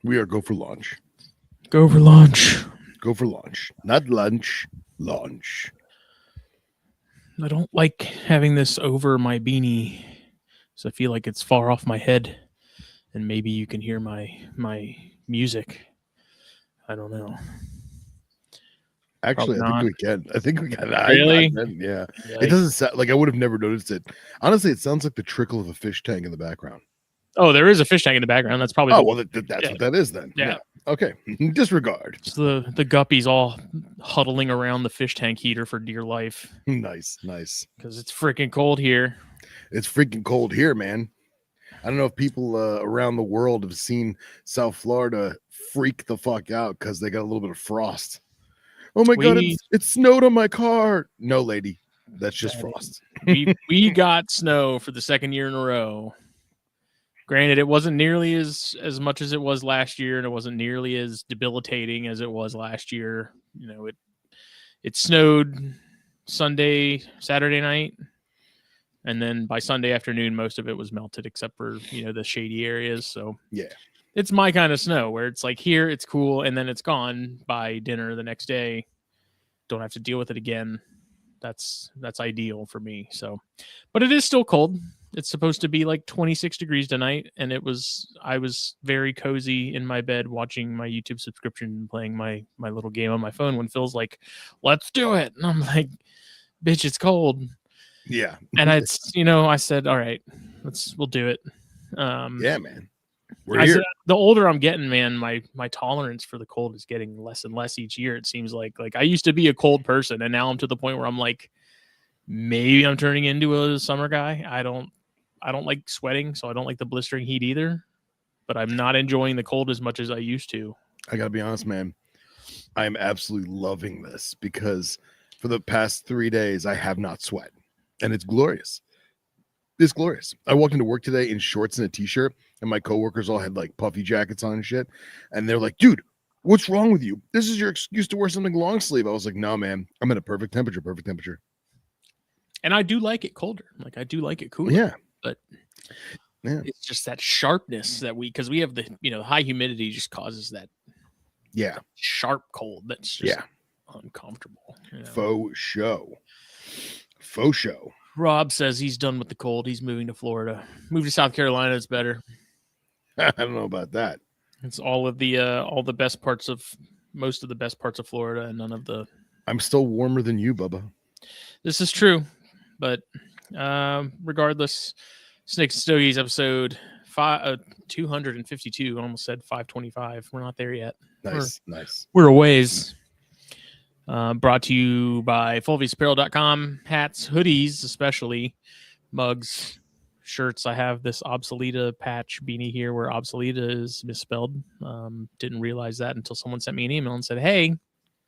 We are go for launch. Go for lunch. Go for launch. Not lunch. Launch. I don't like having this over my beanie, so I feel like it's far off my head, and maybe you can hear my music. I don't know. Actually, Probably I think not. we can. I think we can. Really? Yeah. Yeah, It doesn't sound like I would have never noticed it. Honestly, it sounds like the trickle of a fish tank in the background. Oh, there is a fish tank in the background. That's probably Oh, the well, that's yeah, what that is then. yeah. Okay. Disregard. It's the guppies all huddling around the fish tank heater for dear life Nice. Nice. because it's freaking cold here. It's freaking cold here, man. I don't know if people around the world have seen South Florida freak the fuck out because they got a little bit of frost. Oh my god, We it snowed on my car. No, lady, that's just That frost. we got snow for the second year in a row. Granted, it wasn't nearly as much as it was last year, and it wasn't nearly as debilitating as it was last year. You know, it snowed Sunday, Saturday night, and then by Sunday afternoon, most of it was melted except for the shady areas. So Yeah, it's my kind of snow where it's like here it's cool, and then it's gone by dinner the next day. Don't have to deal with it again. That's ideal for me. So, but it is still cold. It's supposed to be like 26 degrees tonight, and I was very cozy in my bed watching my YouTube subscription and playing my little game on my phone when Phil's like, "Let's do it," and I'm like, "Bitch, it's cold." yeah, And I said, "All right, we'll do it." yeah, man. We're here. Said, the older I'm getting, man, my tolerance for the cold is getting less and less each year. It seems like I used to be a cold person, and now I'm to the point where I'm like, maybe I'm turning into a summer guy. I don't like sweating, so I don't like the blistering heat either. But I'm not enjoying the cold as much as I used to. I gotta be honest, man. I am absolutely loving this because for the past 3 days I have not sweat, and it's glorious. It's glorious. I walked into work today in shorts and a t-shirt, and my coworkers all had like puffy jackets on and shit. And they're like, dude, what's wrong with you? This is your excuse to wear something long sleeve. I was like, no, man, I'm in a perfect temperature. And I do like it colder. Like I do like it cooler. Yeah. But yeah, it's just that sharpness that because we have the high humidity just causes that sharp cold that's just uncomfortable. Faux show. Rob says he's done with the cold. He's moving to Florida. Move to South Carolina. It's better. I don't know about that. It's all of the best parts of most of the best parts of Florida, and none of the. I'm still warmer than you, Bubba. This is true, but regardless, Snakes and Stogies episode 252. I almost said 525. We're not there yet. Nice. We're a ways. Brought to you by FullFaceApparel.com. Hats, hoodies, especially mugs, shirts. I have this Obsoleta patch beanie here where Obsoleta is misspelled. Didn't realize that until someone sent me an email and said, "Hey,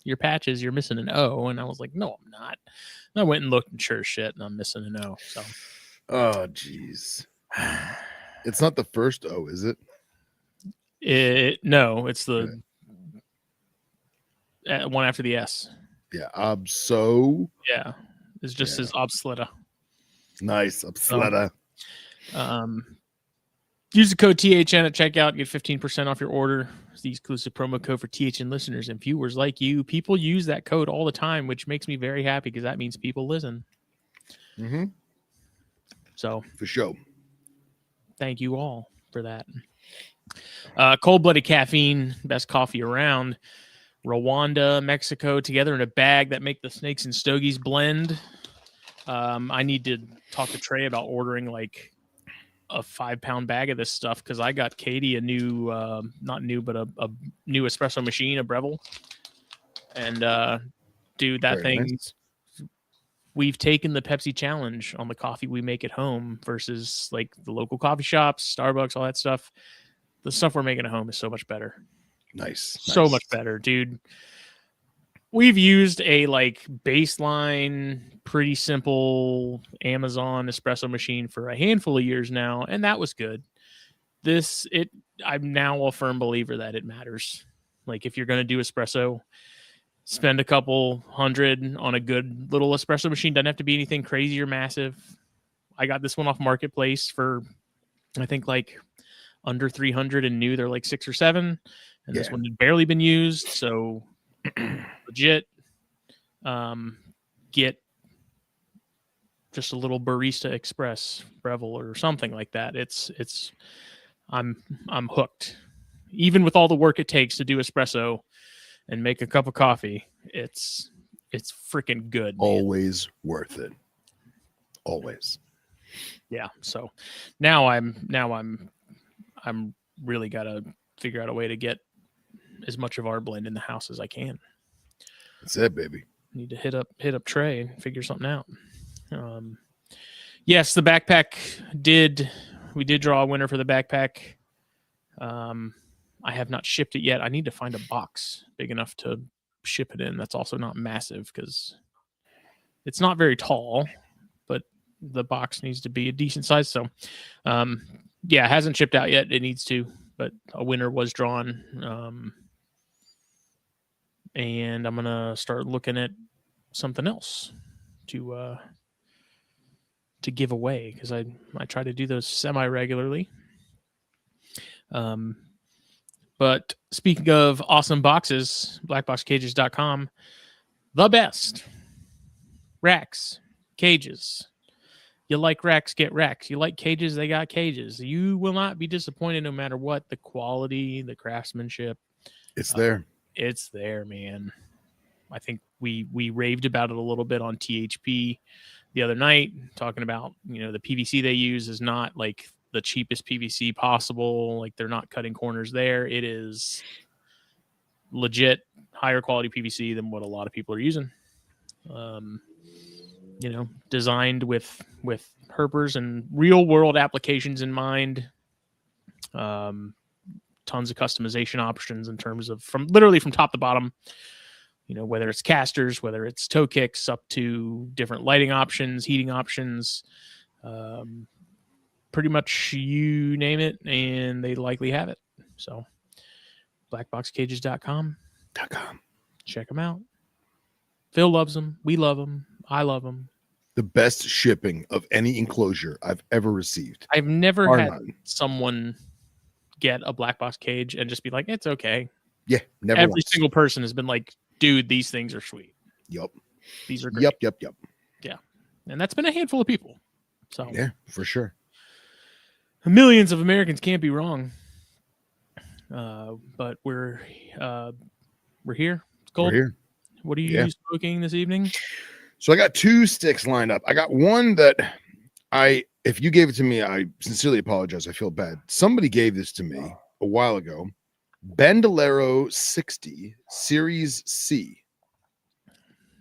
your patches, you're missing an O." And I was like, "No, I'm not." And I went and looked and sure as shit, and I'm missing an O. So, oh, jeez. It's not the first O, is it? No, it's the one after the S. Yeah, Yeah, it just says Obsoleta. Nice, Obsoleta. Use the code THN at checkout. Get 15% off your order. It's the exclusive promo code for THN listeners and viewers like you. People use that code all the time, which makes me very happy because that means people listen. Mm-hmm. So for sure. Thank you all for that. Cold-blooded caffeine, best coffee around. Rwanda, Mexico, together in a bag that make the Snakes and Stogies blend. I need to talk to Trey about ordering like a 5-pound bag of this stuff because I got Katie a new, not new, but a new espresso machine, a Breville. And dude, that thing, nice. We've taken the Pepsi challenge on the coffee we make at home versus like the local coffee shops, Starbucks, all that stuff. The stuff we're making at home is so much better. Nice. So much better, dude. We've used a like baseline, pretty simple Amazon espresso machine for a handful of years now, and that was good. I'm now a firm believer that it matters. Like if you're going to do espresso, spend a couple $100 on a good little espresso machine. Doesn't have to be anything crazy or massive. I got this one off Marketplace for, I think like under 300 and new, they're like 6 or 7. And this Yeah. one had barely been used. So legit, get just a little Barista Express Breville or something like that. I'm hooked. Even with all the work it takes to do espresso and make a cup of coffee, it's freaking good, man. Always worth it. Always. Yeah. So now I'm really gotta figure out a way to get as much of our blend in the house as I can. That's it, baby. Need to hit up Trey and figure something out. Yes, the backpack we did draw a winner for the backpack. I have not shipped it yet. I need to find a box big enough to ship it in. That's also not massive because it's not very tall, but the box needs to be a decent size. So, yeah, it hasn't shipped out yet. It needs to, but a winner was drawn. And I'm gonna start looking at something else to give away because I try to do those semi-regularly. But speaking of awesome boxes, blackboxcages.com, the best racks, cages. You like racks, get racks. You like cages, they got cages. You will not be disappointed no matter what. The quality, the craftsmanship. It's there. It's there, man. I think we raved about it a little bit on THP the other night, talking about, the PVC they use is not like the cheapest PVC possible. Like they're not cutting corners there. It is legit higher quality PVC than what a lot of people are using. Designed with herpers and real world applications in mind. Tons of customization options in terms of from top to bottom. Whether it's casters, whether it's toe kicks, up to different lighting options, heating options, pretty much you name it, and they likely have it. So, blackboxcages.com. Check them out. Phil loves them. We love them. I love them. The best shipping of any enclosure I've ever received. I've never had someone get a black box cage and just be like, it's okay. Yeah, never. Every single person has been like, dude, these things are sweet. Yep. These are great. Yep. Yeah. And that's been a handful of people. So yeah, for sure. Millions of Americans can't be wrong. But we're here. It's cold. We're here. What are you smoking this evening? So I got 2 sticks lined up. I got one that if you gave it to me, I sincerely apologize. I feel bad. Somebody gave this to me a while ago. Bandolero 60 Series C.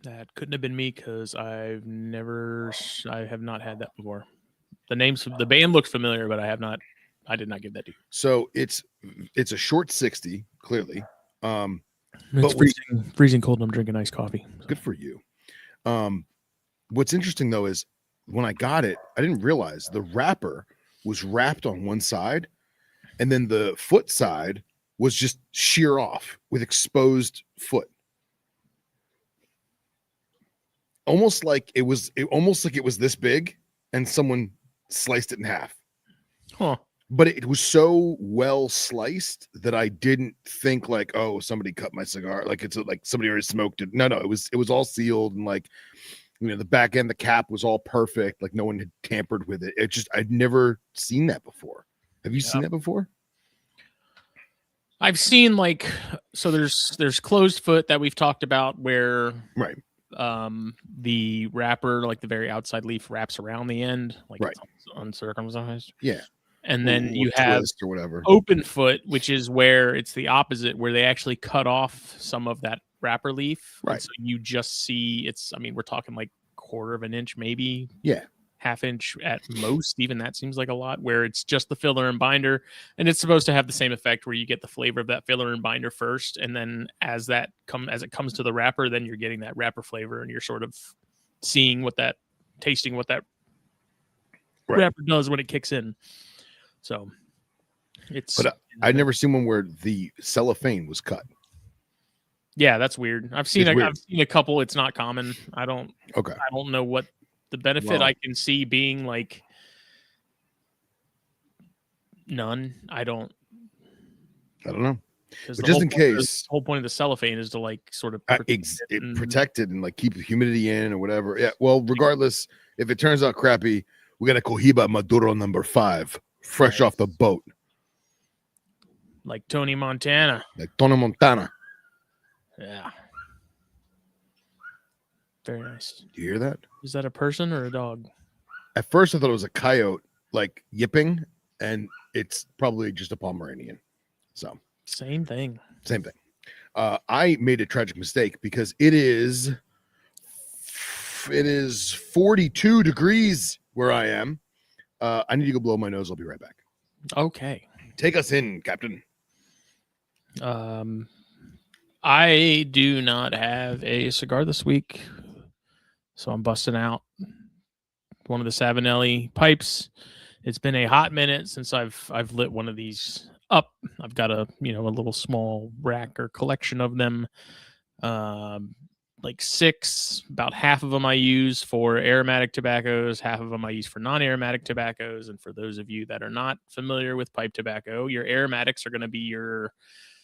That couldn't have been me because I have not had that before. The band looked familiar, but I did not give that to you. So it's a short 60, clearly. It's freezing cold and I'm drinking iced coffee. So. Good for you. What's interesting though is when I got it, I didn't realize the wrapper was wrapped on one side and then the foot side was just sheer off with exposed foot. Almost like it was this big and someone sliced it in half. Huh. But it was so well sliced that I didn't think like, oh, somebody cut my cigar. Like it's like somebody already smoked it. No, it was all sealed and like, the back end, the cap was all perfect. Like no one had tampered with it. I'd never seen that before. Have you seen that before? I've seen there's closed foot that we've talked about where the wrapper, like the very outside leaf wraps around the end, like it's uncircumcised. Yeah. And then you have or whatever. Open foot, which is where it's the opposite, where they actually cut off some of that wrapper leaf. Right. And so you just see we're talking like 1/4 of an inch, maybe. Yeah. 1/2 inch at most. Even that seems like a lot, where it's just the filler and binder. And it's supposed to have the same effect where you get the flavor of that filler and binder first. And then as it comes to the wrapper, then you're getting that wrapper flavor and you're sort of tasting what that wrapper does when it kicks in. So but I'd never seen one where the cellophane was cut. Yeah, that's weird. I've seen a couple. It's not common. I don't know what the benefit I can see being like None. I don't. I don't know. Because But the just in case, whole point of the cellophane is to like sort of it protected and like keep the humidity in or whatever. Yeah. Well, regardless, if it turns out crappy, we got a Cohiba Maduro number 5, fresh off the boat, like Tony Montana. like Tony Montana. Yeah. Very nice. Do you hear that? Is that a person or a dog? At first, I thought it was a coyote, like yipping, and it's probably just a Pomeranian. So same thing. Same thing. I made a tragic mistake because it is 42 degrees where I am. I need to go blow my nose. I'll be right back. Okay. Take us in, Captain. I do not have a cigar this week, so I'm busting out one of the Savinelli pipes. It's been a hot minute since I've lit one of these up. I've got a little small rack or collection of them, like 6. About half of them I use for aromatic tobaccos, half of them I use for non-aromatic tobaccos. And for those of you that are not familiar with pipe tobacco, your aromatics are going to be your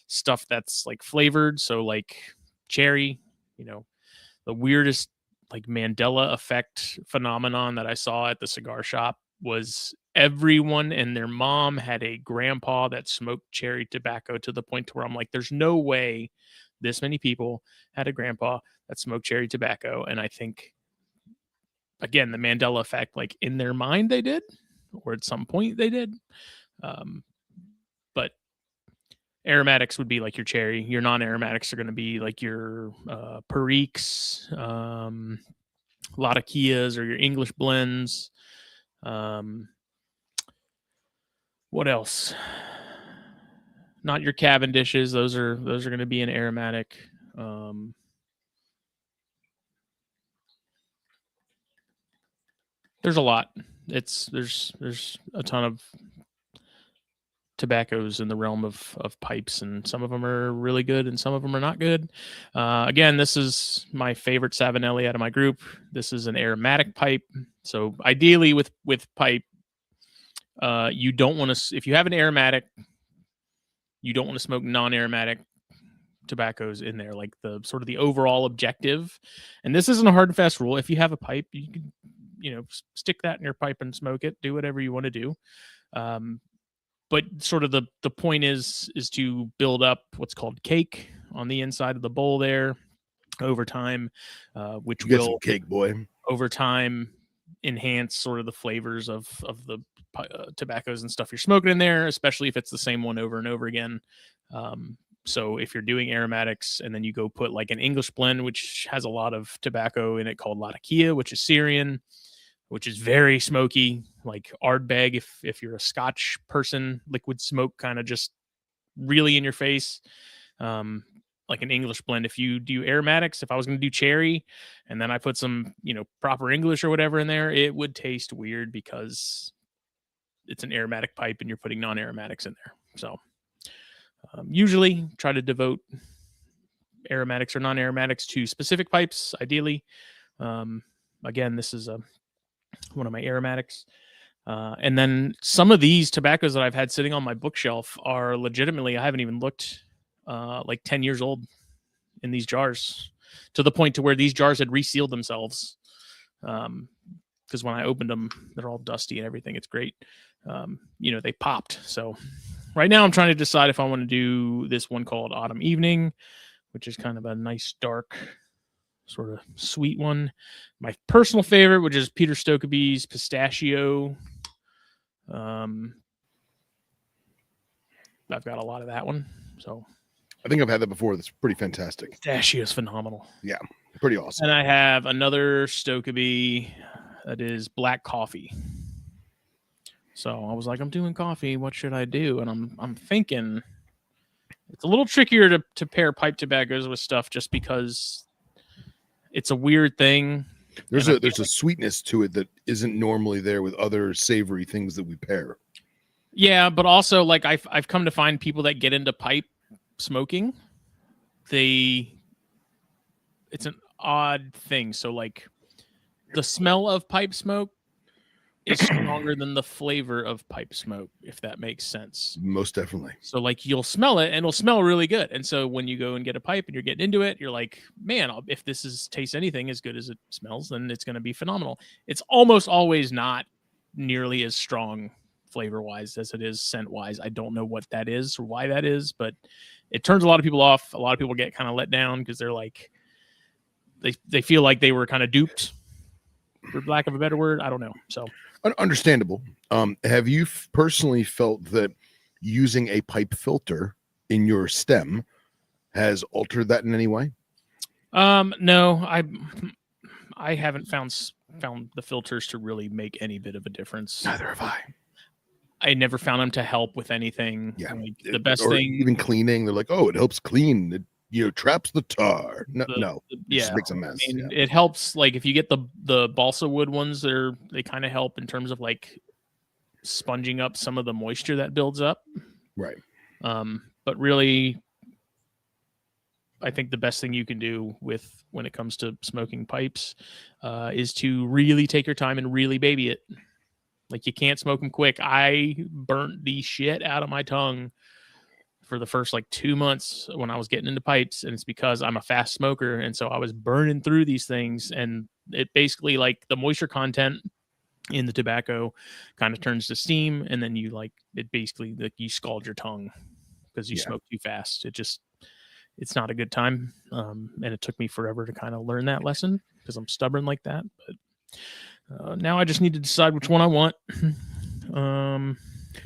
stuff that's like flavored. So like cherry, the weirdest like Mandela effect phenomenon that I saw at the cigar shop was everyone and their mom had a grandpa that smoked cherry tobacco, to the point to where I'm like, there's no way this many people had a grandpa that smoked cherry tobacco. And I think, again, the Mandela effect, like in their mind they did, or at some point they did. But aromatics would be like your cherry. Your non-aromatics are going to be like your Periques, Latakias, or your English blends. What else? Not your Cavendishes. Those are going to be an aromatic. There's a lot. There's a ton of tobaccos in the realm of pipes, and some of them are really good and some of them are not good. Again, this is my favorite Savinelli out of my group. This is an aromatic pipe. So ideally with pipe, you don't want to, if you have an aromatic, you don't want to smoke non-aromatic tobaccos in there, like the sort of the overall objective. And this isn't a hard and fast rule. If you have a pipe, you can, stick that in your pipe and smoke it, do whatever you want to do. But sort of the point is to build up what's called cake on the inside of the bowl there over time, which You get will some cake, boy. over time enhance sort of the flavors of the tobaccos and stuff you're smoking in there, especially if it's the same one over and over again. So if you're doing aromatics and then you go put like an English blend, which has a lot of tobacco in it, called Latakia, which is Syrian, which is very smoky, like Ardbeg. If you're a Scotch person, liquid smoke kind of just really in your face. Like an English blend. If you do aromatics, if I was going to do cherry and then I put some, proper English or whatever in there, it would taste weird because it's an aromatic pipe and you're putting non-aromatics in there. So usually try to devote aromatics or non-aromatics to specific pipes, ideally. Again, this is one of my aromatics. And then some of these tobaccos that I've had sitting on my bookshelf are legitimately, I haven't even looked, like 10 years old in these jars, to the point to where these jars had resealed themselves. Because when I opened them, they're all dusty and everything. It's great. They popped. So right now I'm trying to decide if I want to do this one called Autumn Evening, which is kind of a nice, dark, sort of sweet one. My personal favorite, which is Peter Stokeby's Pistachio. I've got a lot of that one. So I think I've had that before. That's pretty fantastic. Pistachio is phenomenal. Yeah, pretty awesome. And I have another Stokeby that is black coffee. So I was like, I'm doing coffee. What should I do? And I'm thinking it's a little trickier to pair pipe tobaccos with stuff, just because it's a weird thing. There's a sweetness to it that isn't normally there with other savory things that we pair. Yeah, but also like I've come to find people that get into pipe smoking, it's an odd thing. So like the smell of pipe smoke is stronger than the flavor of pipe smoke, if that makes sense. Most definitely. So like you'll smell it and it'll smell really good. And so when you go and get a pipe and you're getting into it, you're like, man, if this tastes anything as good as it smells, then it's going to be phenomenal. It's almost always not nearly as strong flavor wise as it is scent wise. I don't know what that is or why that is, but it turns a lot of people off. A lot of people get kind of let down because they're like, they feel like they were kind of duped, for lack of a better word. I don't know. So Understandable. Have you personally felt that using a pipe filter in your stem has altered that in any way? No, I haven't found the filters to really make any bit of a difference. Neither have I. I never found them to help with anything. Yeah, like, the best thing, even cleaning. They're like, oh, it helps clean. It traps the tar. No, it just makes a mess. I mean, it helps. Like if you get the balsa wood ones, they kind of help in terms of like sponging up some of the moisture that builds up. Right. But really, I think the best thing you can do when it comes to smoking pipes is to really take your time and really baby it. Like you can't smoke them quick. I burnt the shit out of my tongue for the first like 2 months when I was getting into pipes, and it's because I'm a fast smoker, and so I was burning through these things, and it basically like the moisture content in the tobacco kind of turns to steam, and then it basically like you scald your tongue because you smoke too fast. It's not a good time, and it took me forever to kind of learn that lesson because I'm stubborn like that. But now I just need to decide which one I want.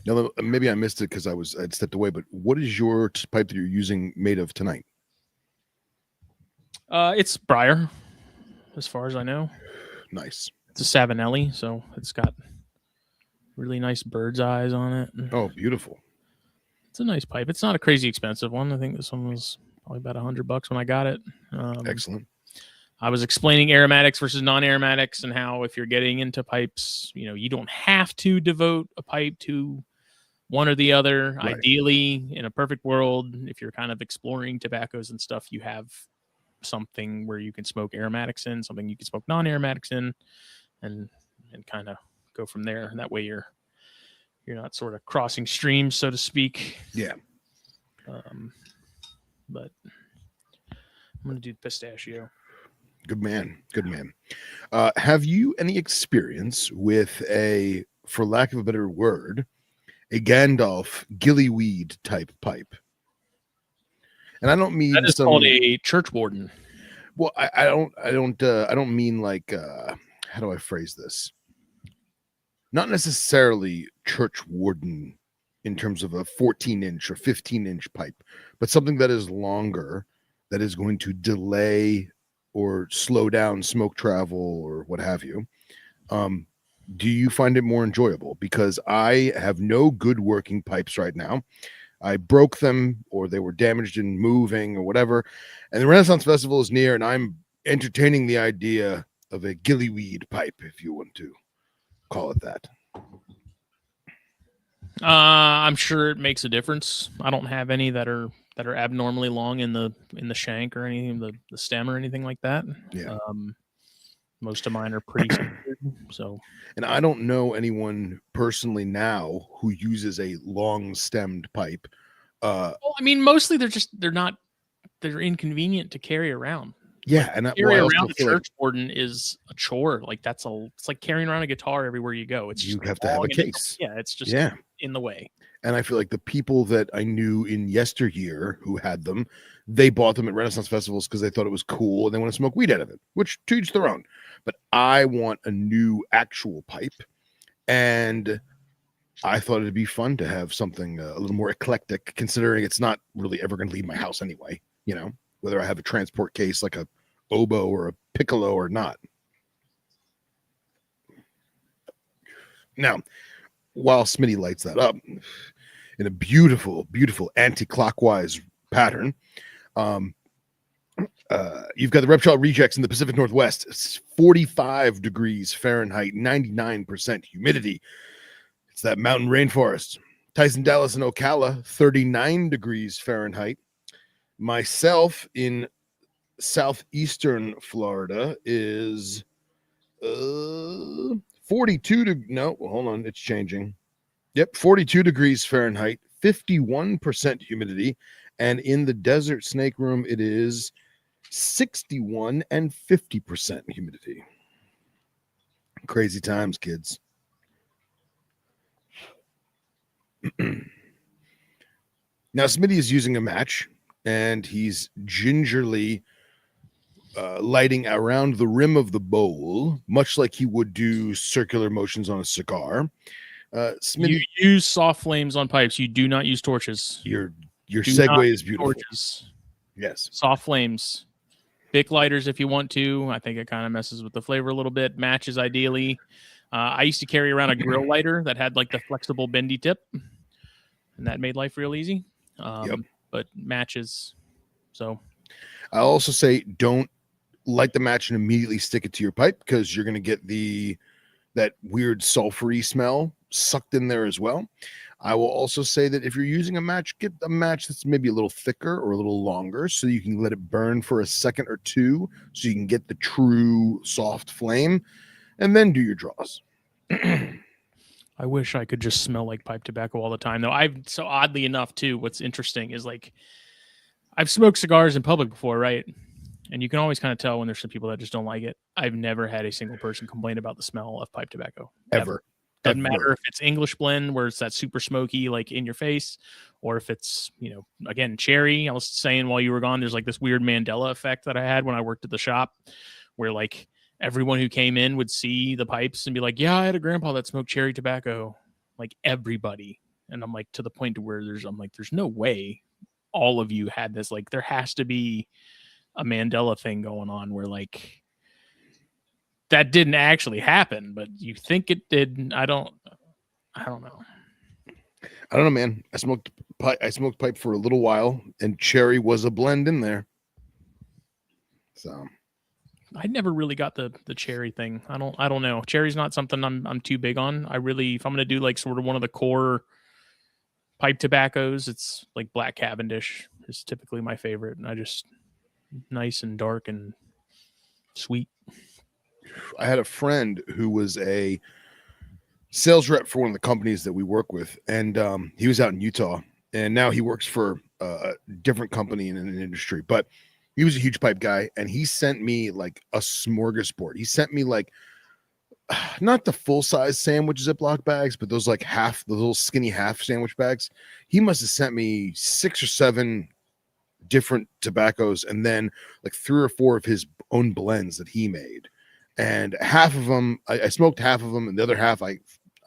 Now, maybe I missed it because I'd stepped away, but what is your pipe that you're using made of tonight? It's briar, as far as I know. Nice. It's a Savinelli, so it's got really nice bird's eyes on it. Oh, beautiful. It's a nice pipe. It's not a crazy expensive one. I think this one was probably about $100 when I got it. Excellent. I was explaining aromatics versus non-aromatics and how if you're getting into pipes, you don't have to devote a pipe to one or the other. Right. Ideally, in a perfect world, if you're kind of exploring tobaccos and stuff, you have something where you can smoke aromatics in, something you can smoke non-aromatics in, and kind of go from there. And that way you're not sort of crossing streams, so to speak. Yeah. But I'm going to do pistachio. Good man. Good man. Have you any experience with for lack of a better word, a Gandalf gillyweed type pipe? And I don't mean that is called a church warden. Well, I don't mean like how do I phrase this? Not necessarily church warden in terms of a 14-inch or 15-inch pipe, but something that is longer, that is going to delay or slow down smoke travel or what have you. Do you find it more enjoyable? Because I have no good working pipes right now. I broke them, or they were damaged in moving or whatever. And the Renaissance Festival is near, and I'm entertaining the idea of a gillyweed pipe, if you want to call it that. I'm sure it makes a difference. I don't have any that are abnormally long in the shank or anything, the stem or anything like that. Yeah. Most of mine are pretty standard. So, and I don't know anyone personally now who uses a long stemmed pipe. Well, I mean, mostly they're inconvenient to carry around. Yeah, like, and carry around a church warden is a chore. Like it's like carrying around a guitar everywhere you go. It's you have to have a case. It's just in the way. And I feel like the people that I knew in yesteryear who had them, they bought them at Renaissance festivals because they thought it was cool and they want to smoke weed out of it, which to each their own. But I want a new actual pipe, and I thought it'd be fun to have something a little more eclectic, considering it's not really ever going to leave my house anyway. Whether I have a transport case like a oboe or a piccolo or not. Now, while Smitty lights that up in a beautiful, beautiful anti-clockwise pattern, you've got the Reptile Rejects in the Pacific Northwest. It's 45 degrees Fahrenheit, 99% humidity. It's that mountain rainforest. Tyson, Dallas, and Ocala, 39 degrees Fahrenheit. Myself in southeastern Florida is 42 to no, hold on, it's changing. Yep, 42 degrees Fahrenheit, 51% humidity, and in the desert snake room it is 61 and 50% humidity. Crazy times, kids. Now Smitty is using a match and he's gingerly lighting around the rim of the bowl, much like he would do circular motions on a cigar. Smitty, You use soft flames on pipes. You do not use torches. your Do segue not is beautiful. Torches. Yes. Soft flames. Bic lighters if you want to. I think it kind of messes with the flavor a little bit. Matches ideally. I used to carry around a grill lighter that had like the flexible bendy tip, and that made life real easy. Yep. But matches. So I'll also say don't light the match and immediately stick it to your pipe because you're going to get that weird sulfury smell sucked in there as well. I will also say that if you're using a match, get a match that's maybe a little thicker or a little longer so you can let it burn for a second or two so you can get the true soft flame and then do your draws. I wish I could just smell like pipe tobacco all the time though. So oddly enough too, what's interesting is like I've smoked cigars in public before, right? And you can always kind of tell when there's some people that just don't like it. I've never had a single person complain about the smell of pipe tobacco. Ever. Doesn't matter if it's English blend where it's that super smoky, like in your face, or if it's, again, cherry. I was saying while you were gone, there's like this weird Mandela effect that I had when I worked at the shop where like everyone who came in would see the pipes and be like, yeah, I had a grandpa that smoked cherry tobacco. Like everybody. And I'm like, to the point to where there's no way all of you had this. Like there has to be a Mandela thing going on where like that didn't actually happen, but you think it did. I don't know. I don't know, man. I smoked pipe for a little while, and cherry was a blend in there. So I never really got the cherry thing. I don't know. Cherry's not something I'm too big on. If I'm gonna do like sort of one of the core pipe tobaccos, it's like Black Cavendish is typically my favorite, and I just nice and dark and sweet. I had a friend who was a sales rep for one of the companies that we work with, and he was out in Utah, and now he works for a different company in an industry, but he was a huge pipe guy, and he sent me like a smorgasbord. He sent me like not the full size sandwich Ziploc bags, but those like the little skinny half sandwich bags. He must have sent me 6 or 7 different tobaccos and then like 3 or 4 of his own blends that he made. And half of them, I smoked half of them, and the other half I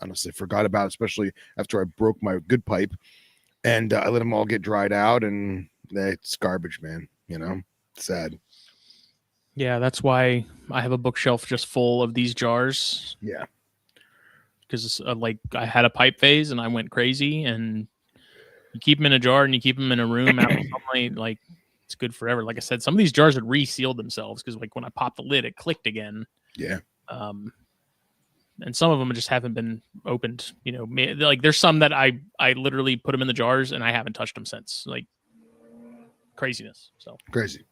honestly forgot about, especially after I broke my good pipe. And I let them all get dried out, and it's garbage, man. Sad. Yeah, that's why I have a bookshelf just full of these jars. Yeah. Because like I had a pipe phase and I went crazy, and you keep them in a jar and you keep them in a room out of sunlight, like it's good forever. Like I said, some of these jars had resealed themselves because like when I popped the lid, it clicked again. Yeah. And some of them just haven't been opened. Like there's some that I literally put them in the jars and I haven't touched them since. Like craziness. So crazy.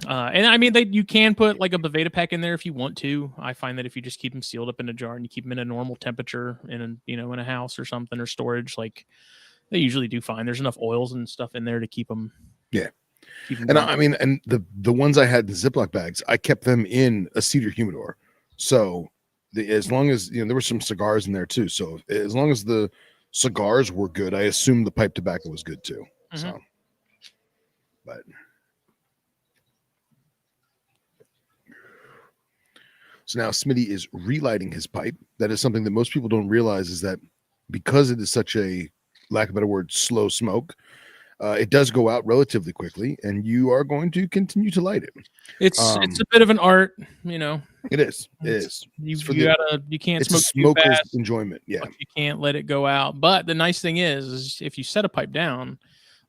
And I mean, you can put like a Boveda pack in there if you want to. I find that if you just keep them sealed up in a jar and you keep them in a normal temperature in a house or something or storage, like they usually do fine. There's enough oils and stuff in there to keep them. Yeah. And I mean, and the ones I had in Ziploc bags, I kept them in a cedar humidor. So as long as, there were some cigars in there too. So as long as the cigars were good, I assumed the pipe tobacco was good too. Mm-hmm. So now Smitty is relighting his pipe. That is something that most people don't realize, is that because it is such a, lack of a better word, slow smoke, it does go out relatively quickly, and you are going to continue to light it. It's a bit of an art, It is. You can't smoke. It's a smoker's enjoyment. Yeah, you can't let it go out. But the nice thing is if you set a pipe down,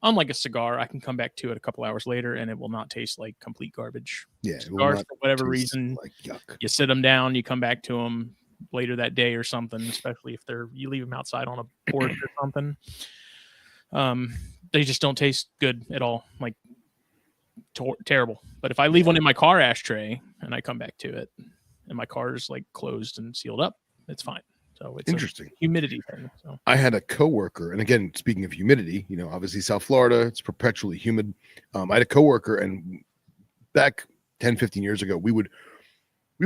unlike a cigar, I can come back to it a couple hours later and it will not taste like complete garbage. Yeah, cigars, for whatever reason, like yuck. You sit them down, you come back to them later that day or something, especially if you leave them outside on a porch or something. They just don't taste good at all, like terrible. But if I leave one in my car ashtray and I come back to it, and my car's like closed and sealed up, it's fine. So it's Interesting. a humidity thing. So I had a coworker, and again, speaking of humidity, obviously South Florida, it's perpetually humid. I had a coworker, and back 10, 15 years ago, we would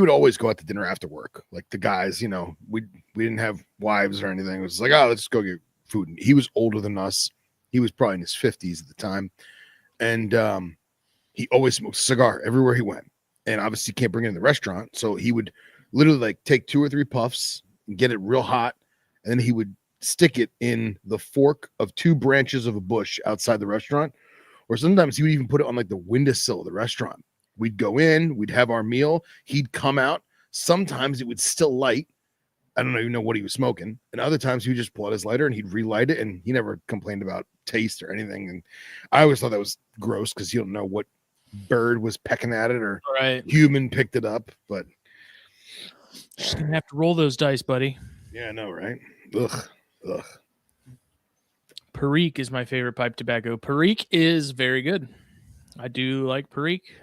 always go out to dinner after work. Like the guys, we didn't have wives or anything. It was like, oh, let's go get food. And he was older than us. He was probably in his 50s at the time. And he always smoked a cigar everywhere he went. And obviously can't bring it in the restaurant. So he would literally like take 2 or 3 puffs and get it real hot. And then he would stick it in the fork of 2 branches of a bush outside the restaurant. Or sometimes he would even put it on like the windowsill of the restaurant. We'd go in, we'd have our meal. He'd come out. Sometimes it would still light. I don't even know what he was smoking. And other times he would just pull out his lighter and he'd relight it. And he never complained about taste or anything. And I always thought that was gross because you don't know what bird was pecking at it or human picked it up. But just gonna have to roll those dice, buddy. Yeah, I know, right? Ugh. Perique is my favorite pipe tobacco. Perique is very good. I do like Perique.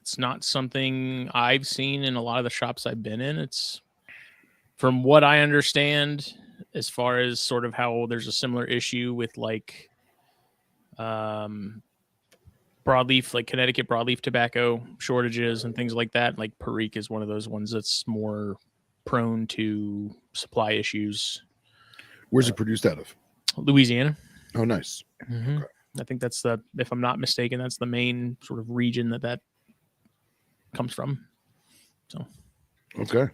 It's not something I've seen in a lot of the shops I've been in. It's, from what I understand, as far as sort of how there's a similar issue with like broadleaf, like Connecticut broadleaf tobacco shortages and things like that. Like Perique is one of those ones that's more prone to supply issues. Where's it produced out of? Louisiana. Oh, nice. Mm-hmm. Okay. I think that's if I'm not mistaken, that's the main sort of region that comes from. So, okay.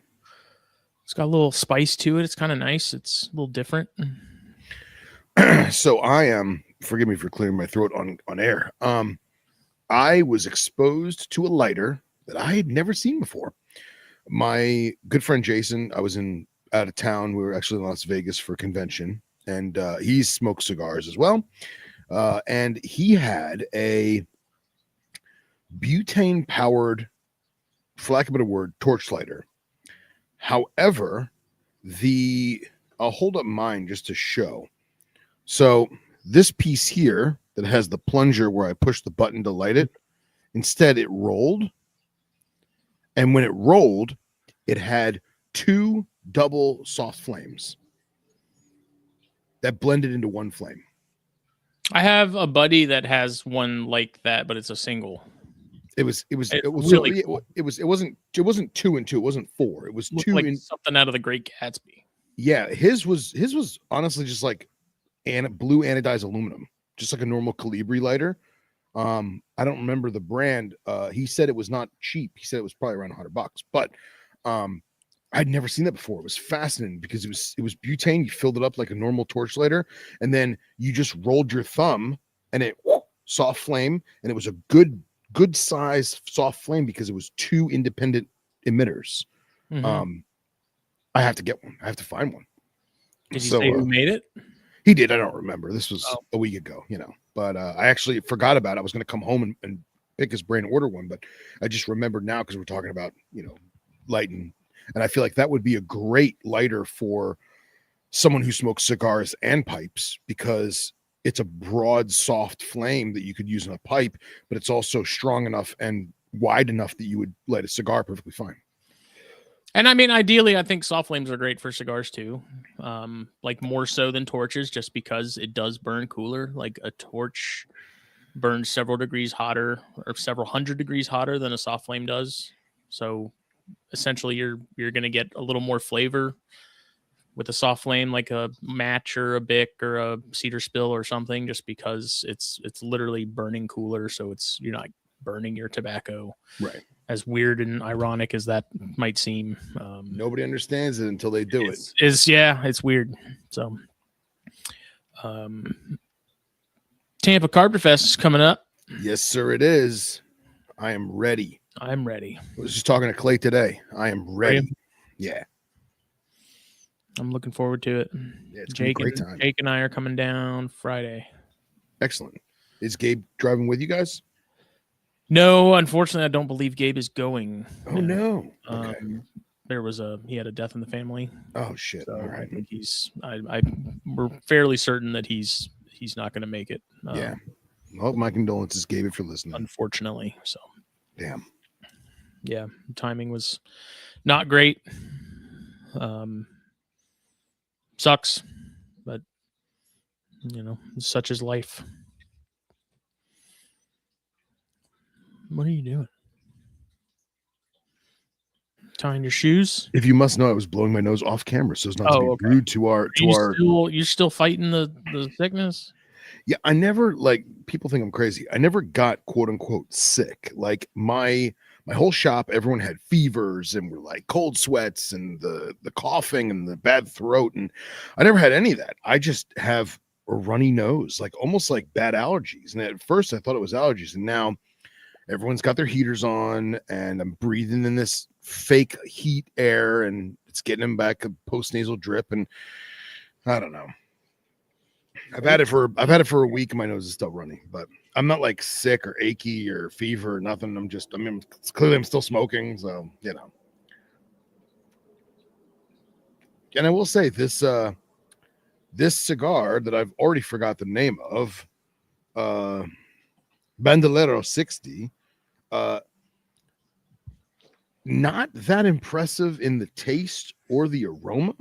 It's got a little spice to it. It's kind of nice. It's a little different. So I am, forgive me for clearing my throat on air. I was exposed to a lighter that I had never seen before. My good friend Jason, I was out of town. We were actually in Las Vegas for a convention, and he smoked cigars as well. And he had a butane powered, for lack of a better word, torch lighter. However, I'll hold up mine just to show. So this piece here that has the plunger where I push the button to light it, instead it rolled. And when it rolled, it had 2 double soft flames that blended into one flame. I have a buddy that has one like that, but it's a single. It wasn't 2 and 2. It wasn't 4. It was 2 like and something out of The Great Gatsby. Yeah, his was honestly just like blue anodized aluminum, just like a normal Calibri lighter. I don't remember the brand. He said it was not cheap. He said it was probably around $100, but I'd never seen that before. It was fascinating because it was butane. You filled it up like a normal torch lighter, and then you just rolled your thumb, and it soft flame, and it was a good size soft flame because it was 2 independent emitters. Mm-hmm. I have to get one. I have to find one. Did you say who made it? He did. I don't remember. This was a week ago, but I actually forgot about it. I was going to come home and pick his brain and order one, but I just remembered now because we're talking about, lighting. And I feel like that would be a great lighter for someone who smokes cigars and pipes because it's a broad, soft flame that you could use in a pipe, but it's also strong enough and wide enough that you would light a cigar perfectly fine. And I mean, ideally, I think soft flames are great for cigars too. Like more so than torches, just because it does burn cooler. Like a torch burns several degrees hotter or several hundred degrees hotter than a soft flame does. So essentially you're going to get a little more flavor with a soft flame, like a match or a Bic or a cedar spill or something, just because it's literally burning cooler. So you're not burning your tobacco. Right. As weird and ironic as that might seem. Nobody understands it until they do it. It's weird. So Tampa Carpet Fest is coming up. Yes, sir, it is. I am ready. I'm ready. I was just talking to Clay today. I am ready. Yeah. I'm looking forward to it. Yeah, it's Jake, a great time. Jake and I are coming down Friday. Excellent. Is Gabe driving with you guys? No, unfortunately, I don't believe Gabe is going. Oh, no. Okay. He had a death in the family. Oh, shit. So all right. I think we're fairly certain that he's not going to make it. Yeah. Well, my condolences, Gabe, if you're listening. Unfortunately. So. Damn. Yeah, timing was not great. Sucks, but such is life. What are you doing? Tying your shoes? If you must know, I was blowing my nose off camera so as not to be Oh, okay. rude to our You're still fighting the sickness? Yeah, I never, like, people think I'm crazy. I never got quote unquote sick. Like my whole shop, everyone had fevers and were like cold sweats and the coughing and the bad throat, and I never had any of that. I just have a runny nose, like almost like bad allergies. And at first I thought it was allergies, and now everyone's got their heaters on and I'm breathing in this fake heat air and it's getting them back a post nasal drip, and I don't know. I've had it for a week and my nose is still running, but I'm not like sick or achy or fever or nothing. Clearly I'm still smoking, so And I will say this cigar that I've already forgot the name of, Bandolero 60, not that impressive in the taste or the aroma,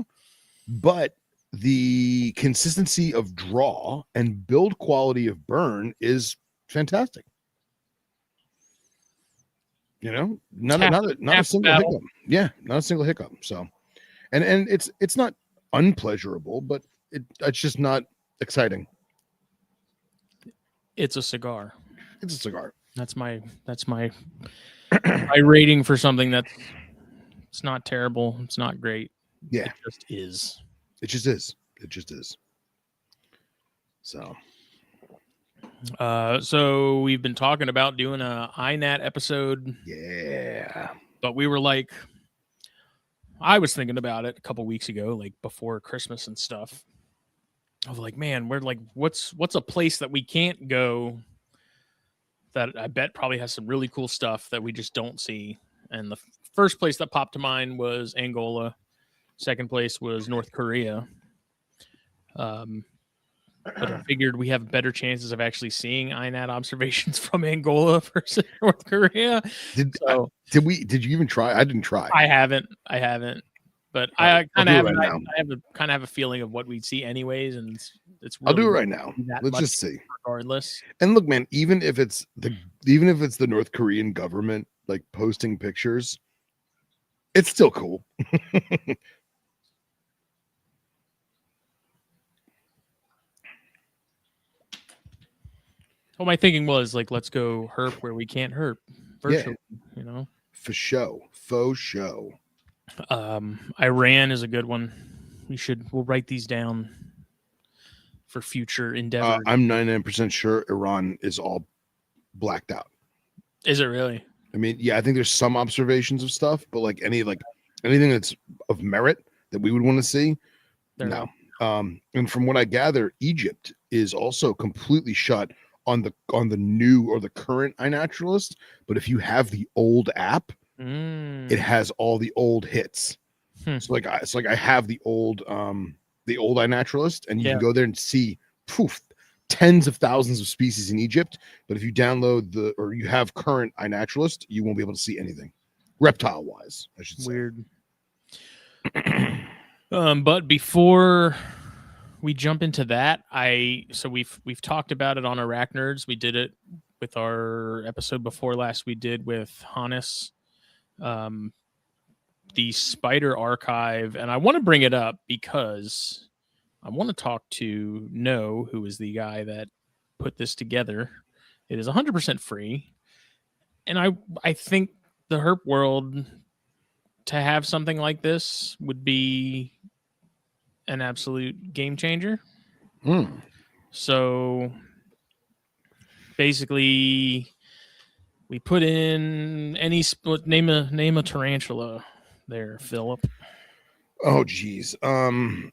but the consistency of draw and build quality of burn is fantastic. Not a single hiccup. Yeah, not a single hiccup. So, and it's not unpleasurable, but it's just not exciting. It's a cigar. It's a cigar. That's my my rating for something that's it's not terrible. It's not great. Yeah, it just is. It just is. It just is. So, so we've been talking about doing a Inat episode. Yeah, but we were like, I was thinking about it a couple weeks ago, like before Christmas and stuff. I was like, man, we're like, what's a place that we can't go that I bet probably has some really cool stuff that we just don't see? And the first place that popped to mind was Angola. Second place was North Korea. But I figured we have better chances of actually seeing INAT observations from Angola versus North Korea. Did you even try? I didn't try. I haven't. But I kind of have a feeling of what we'd see anyways, and it's really I'll do it right now. Let's just see. Regardless. And look, man, even if it's the North Korean government like posting pictures, it's still cool. Well, my thinking was like, let's go herp where we can't herp virtually, For show. Faux show. Iran is a good one. We'll write these down for future endeavors. I'm 99% sure Iran is all blacked out. Is it really? I mean, yeah, I think there's some observations of stuff, but like anything that's of merit that we would want to see, no. And from what I gather, Egypt is also completely shut on the new or the current iNaturalist. But if you have the old app, it has all the old hits. So like I have the old iNaturalist, and you can go there and see tens of thousands of species in Egypt. But if you download or you have current iNaturalist, you won't be able to see anything reptile wise, I should say. Weird. But before we jump into that, we've talked about it on Iraq Nerds. We did it with our episode before last. We did with Hannes, the Spider Archive, and I want to bring it up because I want to talk to No, who is the guy that put this together. It is 100% free, and I think the herp world to have something like this would be an absolute game changer. So basically, we put in any name a tarantula there, Philip. Oh geez. Do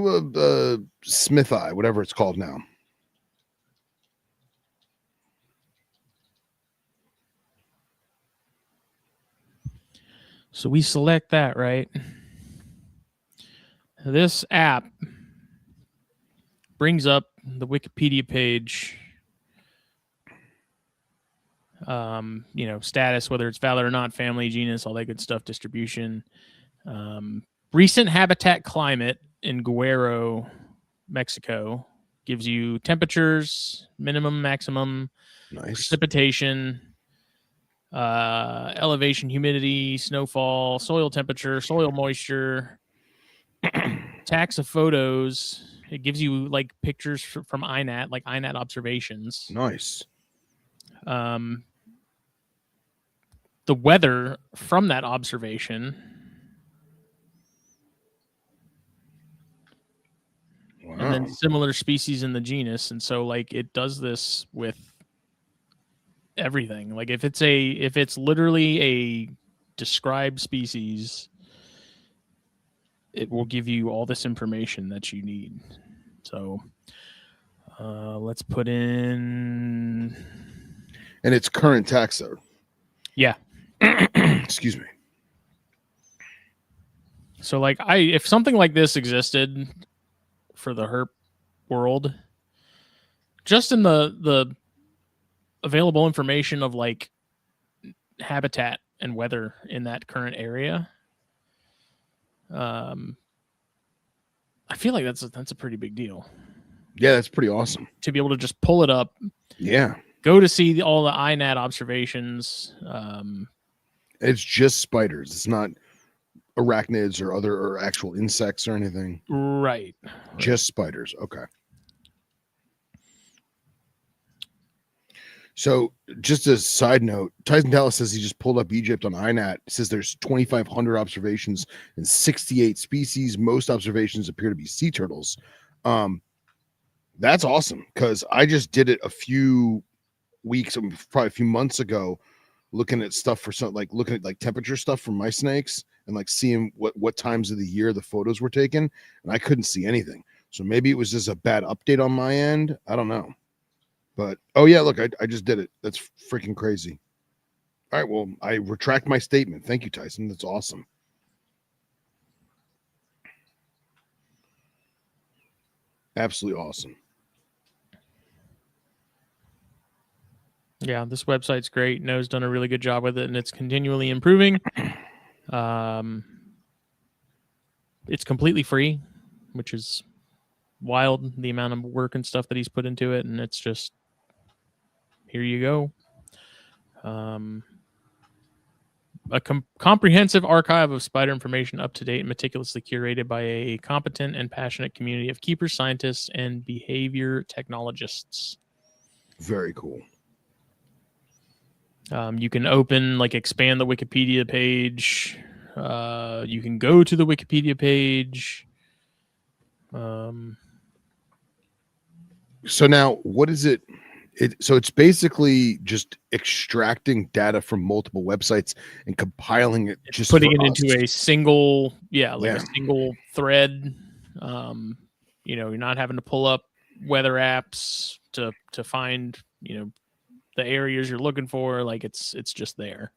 a Smith eye, whatever it's called now. So we select that, right? This app brings up the Wikipedia page Status, whether it's valid or not, family, genus, all that good stuff, distribution. Recent habitat climate in Guerrero, Mexico, gives you temperatures, minimum, maximum, Nice. precipitation, elevation, humidity, snowfall, soil temperature, soil moisture, tax of photos. It gives you like pictures from Inat, like Inat observations. Nice. The weather from that observation. Wow. And then similar species in the genus. And so like it does this with everything. Like if it's literally a described species, it will give you all this information that you need. So let's put in, and it's current taxa. Yeah. Excuse me. So like if something like this existed for the herp world, just in the available information of like habitat and weather in that current area, I feel like that's a pretty big deal. Yeah, that's pretty awesome to be able to just pull it up. Yeah, go to see all the INAT observations. It's just spiders. It's not arachnids or actual insects or anything. Right. Just spiders. Okay. So just a side note, Tyson Dallas says he just pulled up Egypt on INAT. It says there's 2,500 observations and 68 species. Most observations appear to be sea turtles. That's awesome because I just did it a few weeks, probably a few months ago, looking at stuff for looking at like temperature stuff for my snakes and like seeing what times of the year the photos were taken, and I couldn't see anything. So maybe it was just a bad update on my end. I don't know. But oh yeah, look, I just did it. That's freaking crazy. All right, well, I retract my statement. Thank you, Tyson. That's awesome. Absolutely awesome. Yeah, this website's great. Noah's done a really good job with it, and it's continually improving. It's completely free, which is wild, the amount of work and stuff that he's put into it, and it's just, here you go. A comprehensive archive of spider information, up to date and meticulously curated by a competent and passionate community of keepers, scientists, and behavior technologists. Very cool. You can expand the Wikipedia page. You can go to the Wikipedia page. So now, what is it? So it's basically just extracting data from multiple websites and compiling it, just putting it into a single, a single thread. You're not having to pull up weather apps to find, the areas you're looking for. Like it's just there,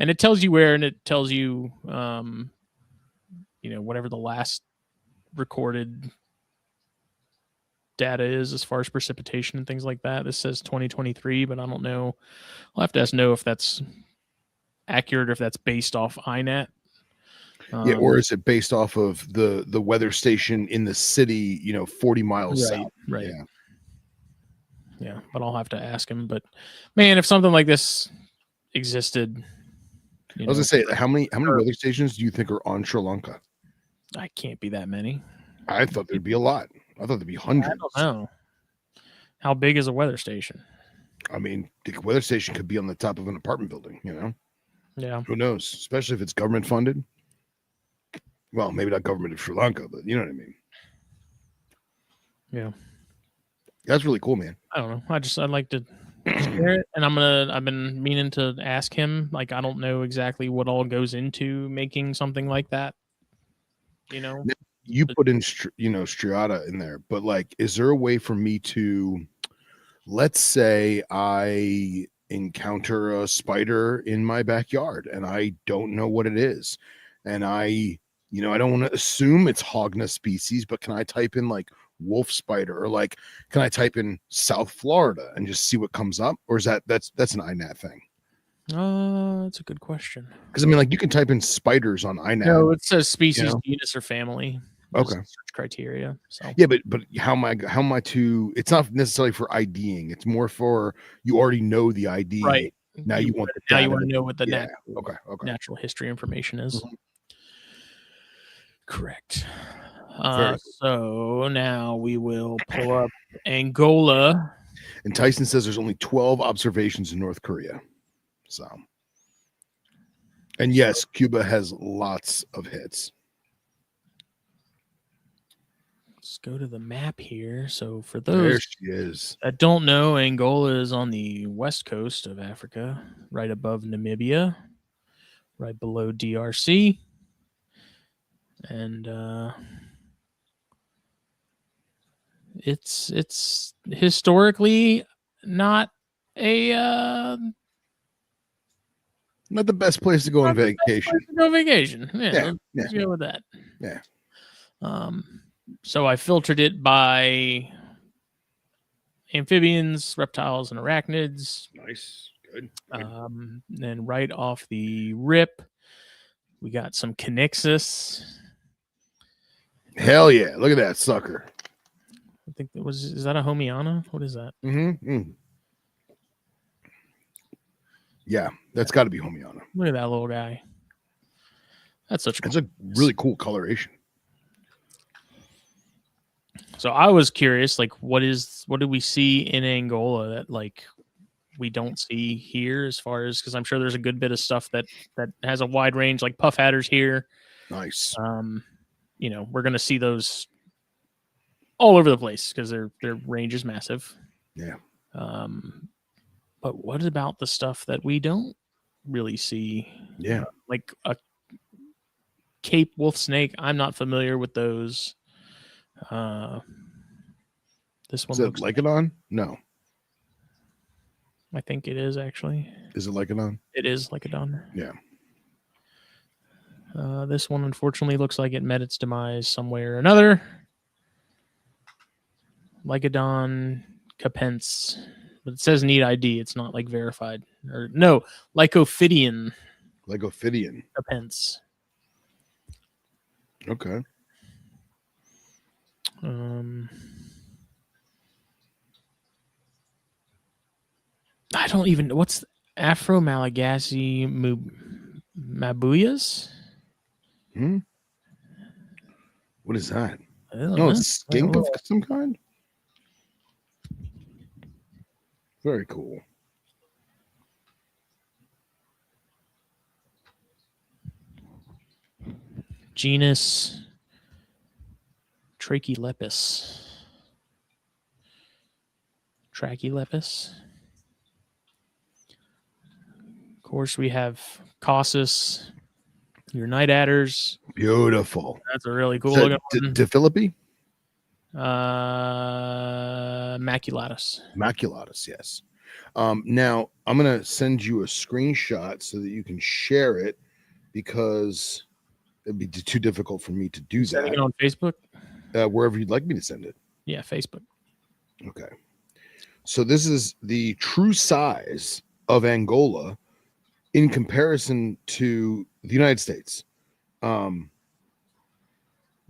and it tells you where, and it tells you, whatever the last recorded data is as far as precipitation and things like that. This says 2023, but I don't know. I'll have to ask Noah if that's accurate or if that's based off INAT. Or is it based off of the weather station in the city, 40 miles south? Right. Yeah, but I'll have to ask him. But man, if something like this existed, I was gonna say, how many weather stations do you think are on Sri Lanka? I can't be that many. I thought there'd be a lot. I thought there'd be hundreds. I don't know. How big is a weather station? I mean, the weather station could be on the top of an apartment building, Yeah. Who knows? Especially if it's government funded. Well, maybe not government of Sri Lanka, but you know what I mean. Yeah. That's really cool, man. I don't know. I'd like to share it, and I've been meaning to ask him. Like, I don't know exactly what all goes into making something like that. You put in, striata in there, but like, is there a way for me to, let's say I encounter a spider in my backyard and I don't know what it is, and I don't want to assume it's Hogna species, but can I type in like wolf spider, or like, can I type in South Florida and just see what comes up, or is that's an INAT thing? That's a good question. Because I mean, like, you can type in spiders on INAT. No, it says species, you know? genus, or family. Okay. Search criteria. So Yeah, but how am I to? It's not necessarily for IDing. It's more for you already know the ID. right Now you want the now data. you want to know what the Yeah. Okay. natural history information is. Mhm. Correct. Very So now we will pull up Angola. And Tyson says there's only 12 observations in North Korea. So, and yes, Cuba has lots of hits. Let's go to the map here. So for There those she is. that don't know, Angola is on the west coast of Africa, right above Namibia, right below DRC. And it's historically not a Not the best place to go on vacation. go vacation. Yeah, Let's go with that. Yeah. So I filtered it by amphibians, reptiles, and arachnids. Nice. Good. Then right off the rip, we got some Conyxus. Hell yeah. Look at that sucker. I think is that a Homiana? What is that? Mm-hmm. Yeah, that's got to be Homiana. Look at that little guy. That's such It's a really cool coloration. So I was curious, like, what do we see in Angola that like we don't see here, as far as, because I'm sure there's a good bit of stuff that has a wide range, like puff adders here. Nice. We're gonna see those all over the place because their range is massive. Yeah. But what about the stuff that we don't really see? Yeah. Like a Cape wolf snake. I'm not familiar with those. This one is it looks Lycodon? No. I think it is actually. Is it Lycodon? It is Lycodon. Yeah. This one unfortunately looks like it met its demise some way or another. Lycodon capense, but it says need ID. It's not like verified, or no, Lycophidian capense. Okay. I don't even know what's Afro Malagasy Mabuyas. What is that? No, it's a skink of some kind. Very cool. Genus Trachylepis. Of course, we have Causus, your night adders. Beautiful. That's a really cool looking one. DePhilippi? Maculatus, yes. Now I'm gonna send you a screenshot so that you can share it, because it'd be too difficult for me to do Sending that. it on Facebook? Wherever you'd like me to send it. Yeah, Facebook. Okay. So this is the true size of Angola in comparison to the United States.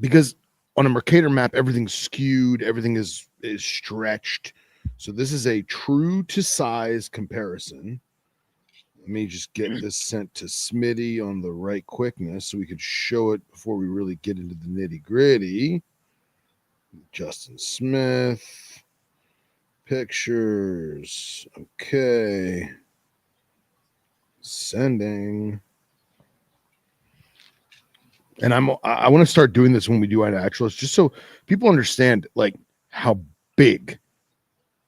Because on a Mercator map, everything's skewed, everything is stretched. So this is a true to size comparison. Let me just get this sent to Smitty on the right quickness so we could show it before we really get into the nitty gritty. Justin Smith. Pictures. Okay. Sending. And I want to start doing this when we do iNaturalist, just so people understand like how big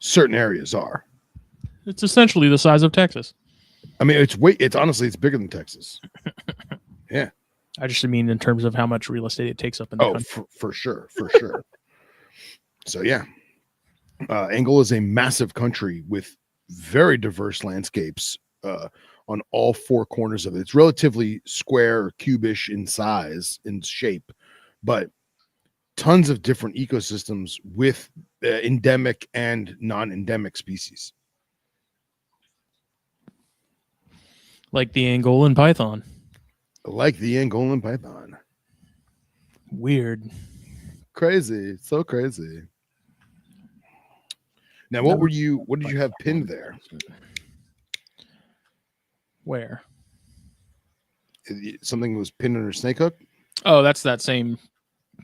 certain areas are. It's essentially the size of Texas. I mean, it's honestly bigger than Texas. Yeah. I just mean in terms of how much real estate it takes up in the country. For sure. So yeah. Angola is a massive country with very diverse landscapes on all four corners of it. It's relatively square or cubish in size, in shape, but tons of different ecosystems with endemic and non-endemic species. Like the Angolan python. Like the Angolan python. Weird. Crazy. So crazy. Now, what did you have pinned there? Where? Something was pinned under snake hook? Oh, that's that same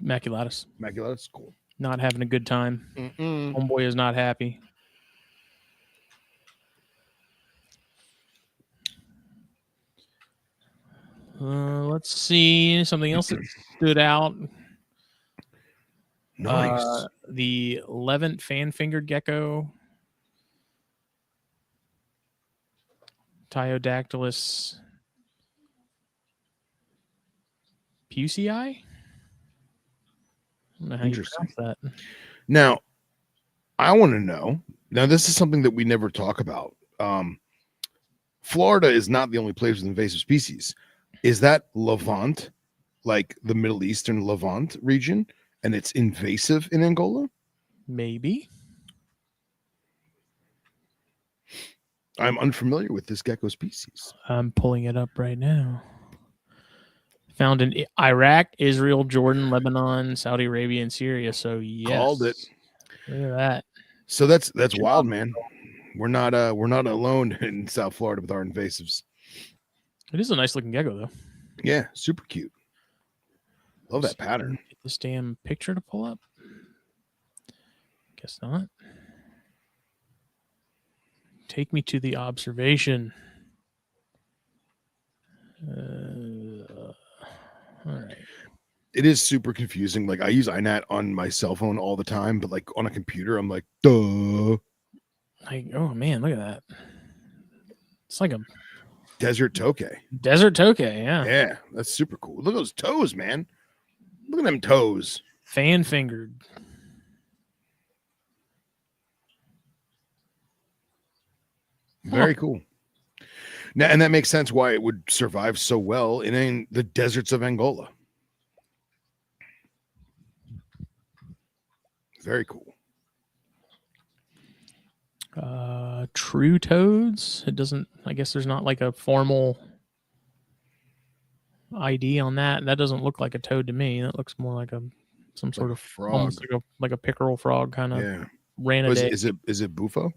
maculatus. Maculatus? Cool. Not having a good time. Homeboy is not happy. Let's see something else that stood out. Nice. The Levant fan-fingered gecko, Tyodactylus pusei. I don't know how you pronounce that. Now, I want to know. Now, this is something that we never talk about. Florida is not the only place with invasive species. Is that Levant, like the Middle Eastern Levant region, and it's invasive in Angola? Maybe. I'm unfamiliar with this gecko species. I'm pulling it up right now. Found in Iraq, Israel, Jordan, Lebanon, Saudi Arabia, and Syria. So yes, Called it. Look at that. So that's wild, man. We're not alone in South Florida with our invasives. It is a nice looking gecko, though. Yeah, super cute. Love that pattern. Get this damn picture to pull up. Guess not. Take me to the observation. All right. It is super confusing. Like I use Inat on my cell phone all the time, but like on a computer, I'm like, duh. Like, oh man, look at that. It's like a desert tokay. Desert tokay, yeah. Yeah, that's super cool. Look at those toes, man. Look at them toes. Fan fingered. Very cool. Now, and that makes sense why it would survive so well in the deserts of Angola. Very cool. True toads. It doesn't. I guess there's not like a formal ID on that. That doesn't look like a toad to me. That looks more like some sort of frog, almost like a pickerel frog kind of. Yeah. Ranidae. Is it bufo?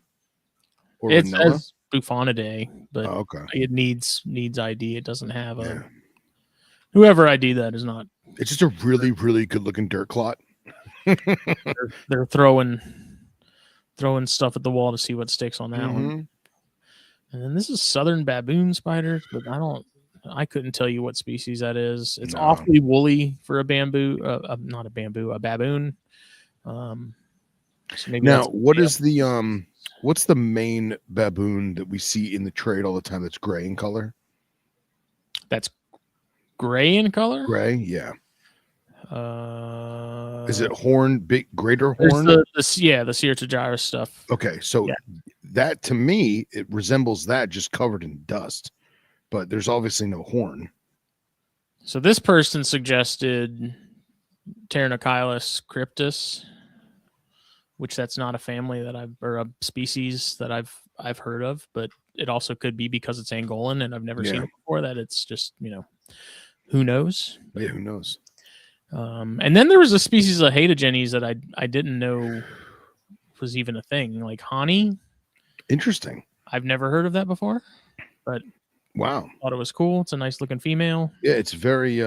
Or it says Buffonidae, but okay. It needs ID. It doesn't have a. Yeah. Whoever ID that is not. It's just a really, really good looking dirt clot. they're throwing stuff at the wall to see what sticks on that one. And then this is southern baboon spiders, but I couldn't tell you what species that is. It's awfully woolly for a baboon. So now, what is the what's the main baboon that we see in the trade all the time that's gray in color? That's gray in color? Gray, yeah. Is it greater horn? The Sierra stuff. Okay, so that to me it resembles that, just covered in dust, but there's obviously no horn. So this person suggested Pteronocylus cryptus, which that's not a family or a species that I've heard of, but it also could be because it's Angolan and I've never seen it before, that it's just, who knows? Yeah, who knows? And then there was a species of Haedogenes that I didn't know was even a thing, like Hani. Interesting. I've never heard of that before, but wow, thought it was cool. It's a nice looking female. Yeah, it's very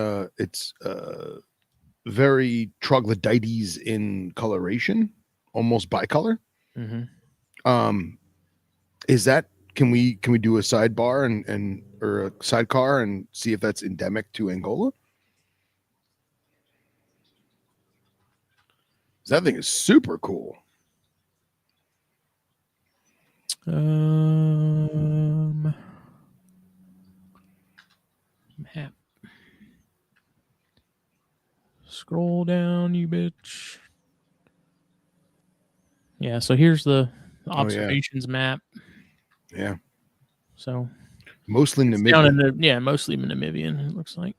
very troglodytes in coloration, almost bicolor. Is that can we do a sidebar or a sidecar and see if that's endemic to Angola? That thing is super cool. Map. Scroll down, you bitch. Yeah, so here's the observations map. Yeah. So mostly Namibian. Mostly Namibian, it looks like.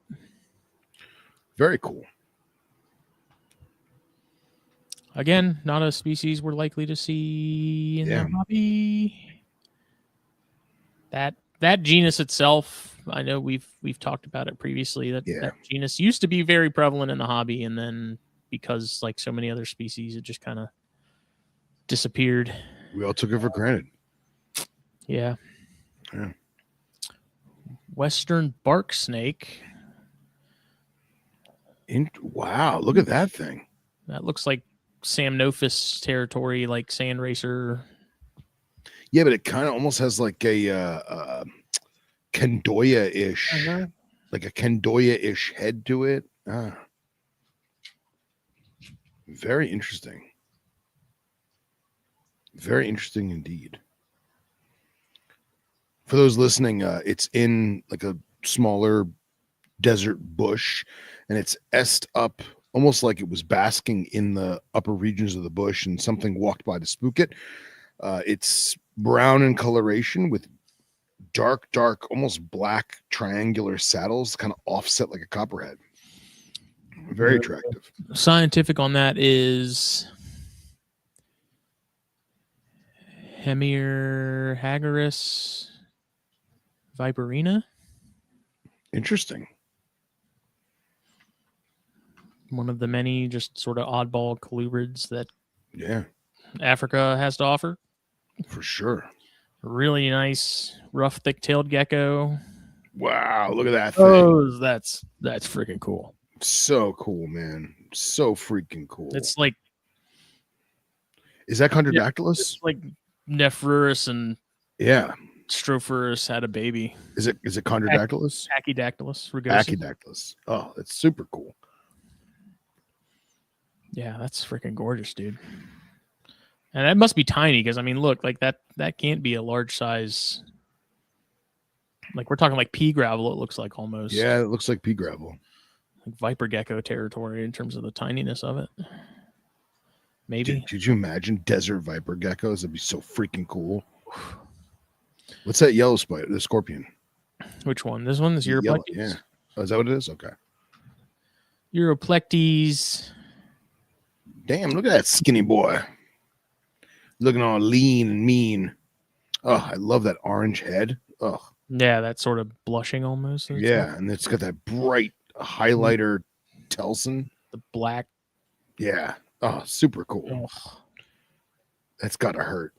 Very cool. Again, not a species we're likely to see in Yeah. the hobby. That genus itself, I know we've talked about it previously. That genus used to be very prevalent in the hobby, and then because like so many other species, it just kind of disappeared. We all took it for granted. Yeah. Yeah. Western bark snake. Wow, look at that thing. That looks like Samnophis territory, like sand racer. Yeah, but it kind of almost has like a Candoya-ish, like a Candoya-ish head to it. Very interesting. Very interesting indeed. For those listening, it's in like a smaller desert bush, and it's est up almost like it was basking in the upper regions of the bush, and something walked by to spook it. It's brown in coloration with dark, almost black triangular saddles, kind of offset like a copperhead. Very attractive. Scientific on that is Hemiarhagoras viperina. Interesting. One of the many just sort of oddball colubrids that Africa has to offer. For sure. Really nice, rough, thick-tailed gecko. Wow, look at that thing. Oh, that's freaking cool. So cool, man. So freaking cool. It's like, is that Chondrodactylus? It's like Nephrurus and Strophurus had a baby. Is it Chondrodactylus? Achydaktylus rugosa. Achydaktylus. Oh, that's super cool. Yeah, that's freaking gorgeous, dude. And that must be tiny because I mean, look, like that can't be a large size. Like we're talking like pea gravel. It looks like almost. Yeah, it looks like pea gravel. Like viper gecko territory in terms of the tininess of it. Maybe. Did you imagine desert viper geckos? That'd be so freaking cool. What's that yellow spider? The scorpion. Which one? This one is Europlectes. Yeah. Oh, is that what it is? Okay. Europlectes. Damn, look at that skinny boy. Looking all lean and mean. Oh, I love that orange head. Oh. Yeah, that sort of blushing almost. Yeah, and it's got that bright highlighter Telson. The black. Yeah. Oh, super cool. Oh. That's gotta hurt.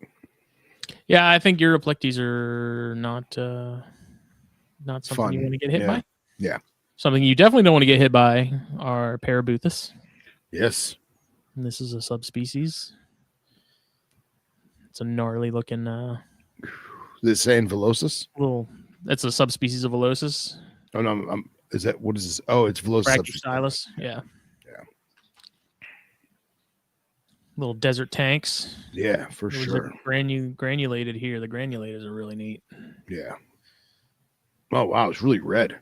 Yeah, I think Europlectes are not something fun. You want to get hit by. Yeah. Something you definitely don't want to get hit by are Parabuthus. Yes. And this is a subspecies. It's a gnarly looking. This saying Velocis? That's a subspecies of Velocis. Oh no, is that what is this? Oh, it's Velocis. Brachystylus. Yeah. Little desert tanks. Yeah, for sure. Granulated here. The granulators are really neat. Yeah. Oh wow, it's really red.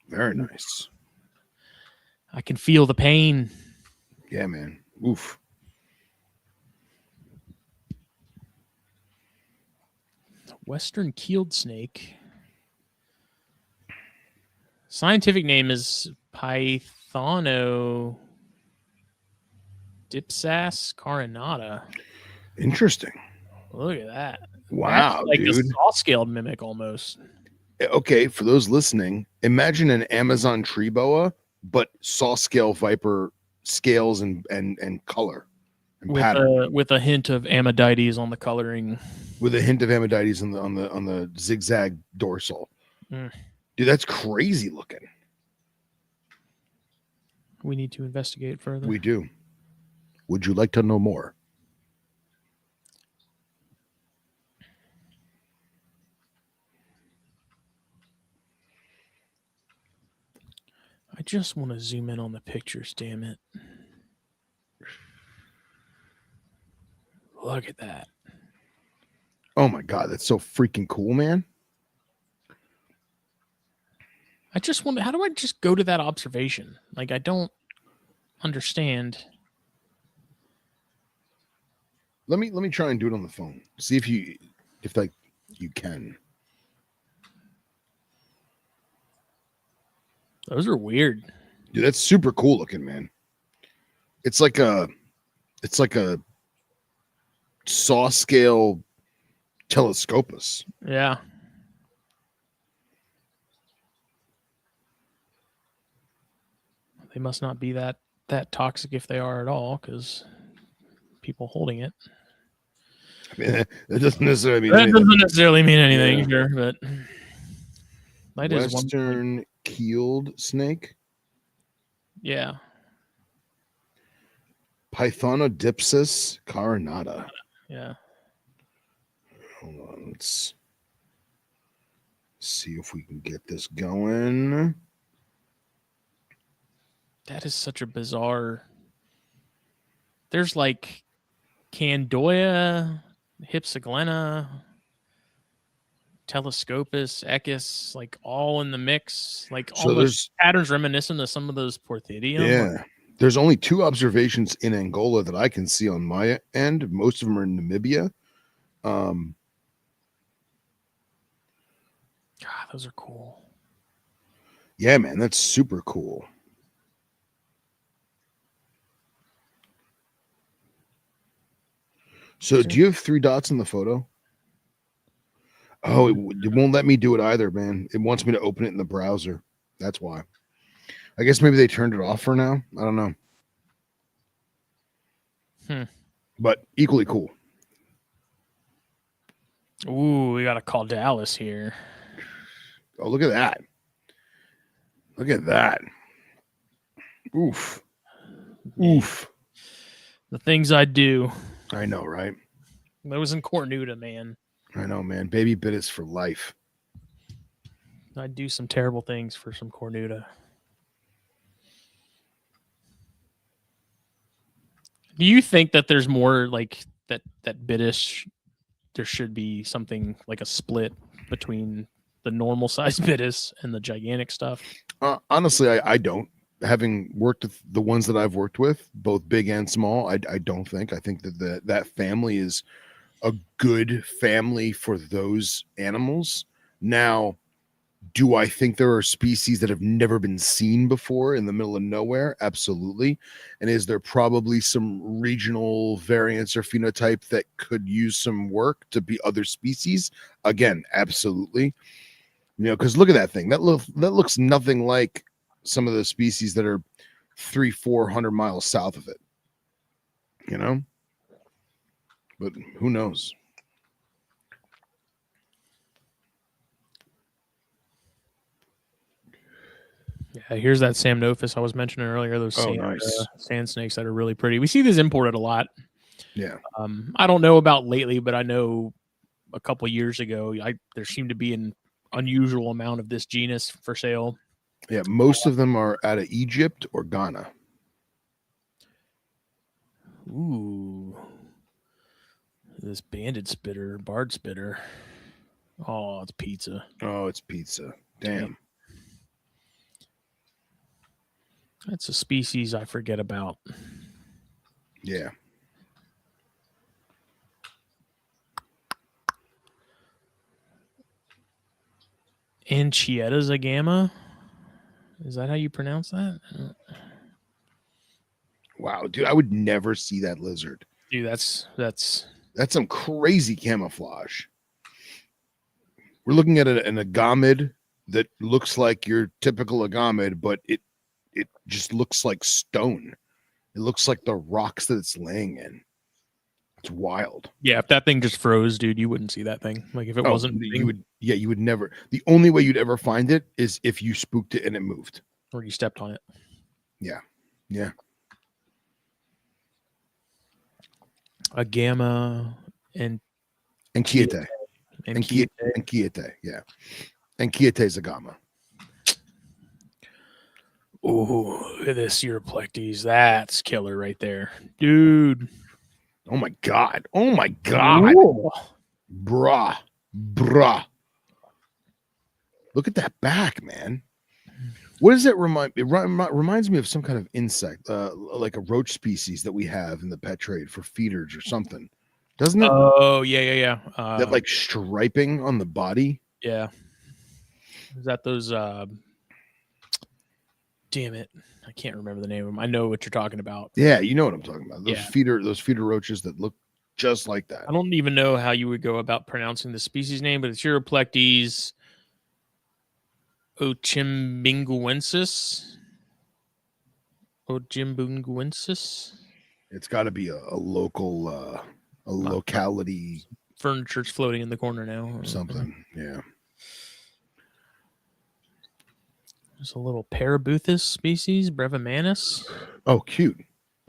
Very nice. I can feel the pain. Yeah, man. Oof. Western keeled snake. Scientific name is Pythonodipsas carinata. Interesting. Look at that. Wow, that's like dude. a saw-scaled mimic almost. Okay, for those listening, imagine an Amazon tree boa, but saw-scale viper scales and color and pattern. With a hint of Amidites on the coloring. With a hint of Amidites on the zigzag dorsal. Dude, that's crazy looking. We need to investigate further. We do. Would you like to know more? I just want to zoom in on the pictures, damn it. Look at that. Oh my God, that's so freaking cool, man. I just wonder, how do I just go to that observation? Like, I don't understand. Let me try and do it on the phone. See if you can. Those are weird. Dude, that's super cool looking, man. It's like a saw scale telescopus. Yeah. They must not be that toxic if they are at all, because people holding it. I mean, that doesn't necessarily mean That anything. doesn't necessarily mean anything, Yeah. sure, but that is one. Western keeled snake, Yeah. Pythonodipsis carinata. Yeah. Hold on, let's see if we can get this going. That is such a bizarre. There's like Candoya, Hypsiglena, Telescopus, Echis, like all in the mix, like So almost there's patterns reminiscent of some of those Porthidium. yeah. There's only 2 observations in Angola that I can see on my end. Most of them are in Namibia. God, those are cool. Yeah, man, that's super cool. So, do you have 3 dots in the photo? Oh, it won't let me do it either, man. It wants me to open it in the browser. That's why. I guess maybe they turned it off for now. I don't know. But equally cool. Ooh, we got to call Dallas here. Oh, look at that. Look at that. Oof. Oof. The things I do. I know, right? Those in Cornuda, man. I know, man. Baby bit is for life. I do some terrible things for some Cornuda. Do you think that there's more like that Biddish? There should be something like a split between the normal size Biddish and the gigantic stuff. Honestly, I don't. Having worked with the ones that I've worked with, both big and small, I don't think. I think that that family is a good family for those animals. Now, do I think there are species that have never been seen before in the middle of nowhere? Absolutely. And is there probably some regional variants or phenotype that could use some work to be other species? Again, absolutely. You know, because look at that thing. That looks nothing like some of the species that are 300-400 miles south of it. You know? But who knows? Yeah, here's that Samnophis I was mentioning earlier. Those Nice. sand snakes that are really pretty. We see these imported a lot. Yeah. I don't know about lately, but I know a couple years ago, there seemed to be an unusual amount of this genus for sale. Yeah, most of them are out of Egypt or Ghana. Ooh, this banded spitter, barred spitter. Oh, it's pizza. Oh, it's pizza. Damn. That's a species I forget about. Yeah. Anchieta's a gamma. Is that how you pronounce that? Wow, dude, I would never see that lizard. Dude, that's some crazy camouflage. We're looking at an agamid that looks like your typical agamid, but it just looks like stone. It looks like the rocks that it's laying in. It's wild. Yeah, if that thing just froze, dude, you wouldn't see that thing. Like if it wasn't, you would never. The only way you'd ever find it is if you spooked it and it moved, or you stepped on it. Yeah, yeah. A gamma and Kiete. And Kiete, yeah. And Kiete is a gamma. Oh, look at this Europlectes. That's killer right there. Dude. Oh my God. Oh my God. Whoa. Bruh. Look at that back, man. What does it remind? It reminds me of some kind of insect, like a roach species that we have in the pet trade for feeders or something, doesn't it? Oh yeah. That like striping on the body. Yeah. Is that those? Damn it! I can't remember the name of them. I know what you're talking about. Yeah, you know what I'm talking about. Those Yeah. feeder roaches that look just like that. I don't even know how you would go about pronouncing the species name, but it's Uroplectes ochimbinguensis. Ochimbinguensis. It's got to be a local, a locality Furniture's floating in the corner now. something. Yeah. There's a little Parabuthus species, Brevimanus. Oh, cute.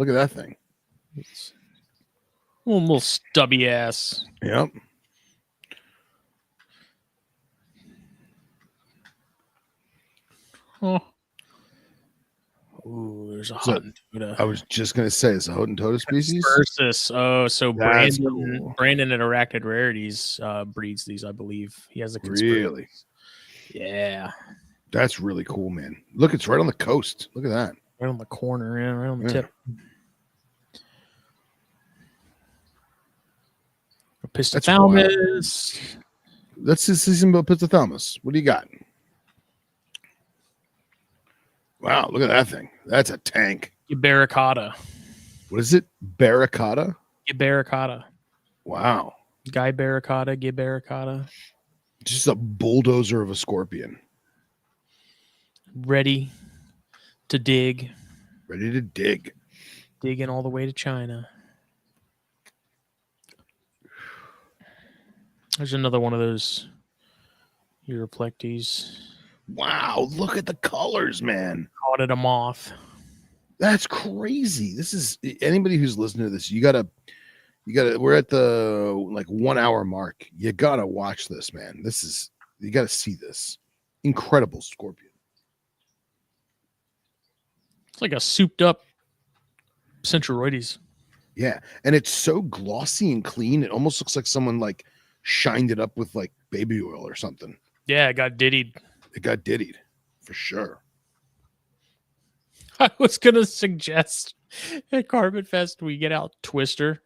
Look at that thing. It's a little stubby ass. Yep. Oh. Ooh, there's a Hotentoda. I was just gonna say it's a Hotentoda species. Versus, oh, so That's Brandon, cool. Brandon at Arachnid Rarities breeds these, I believe. He has a conspiracy. Really? Yeah. That's really cool, man. Look, it's right on the coast. Look at that. Right on the corner, yeah, right on the tip. Pistothalmus. Let's just see some about Pistothalmus. What do you got? Wow, look at that thing. That's a tank. Barricada. What is it? Barricada? Barricada. Wow. Guy Barricada, Barricada. Just a bulldozer of a scorpion. Ready to dig. Ready to dig. Digging all the way to China. There's another one of those Uroplectes. Wow, look at the colors, man. Caught it a moth. That's crazy. This is anybody who's listening to this, you gotta we're at the 1 hour mark. You gotta watch this, man. You gotta see this. Incredible scorpion. It's like a souped up Centroides. Yeah, and it's so glossy and clean. It almost looks like someone shined it up with baby oil or something. Yeah, it got diddied. It got diddied for sure. I was gonna suggest at Carpet Fest we get out Twister.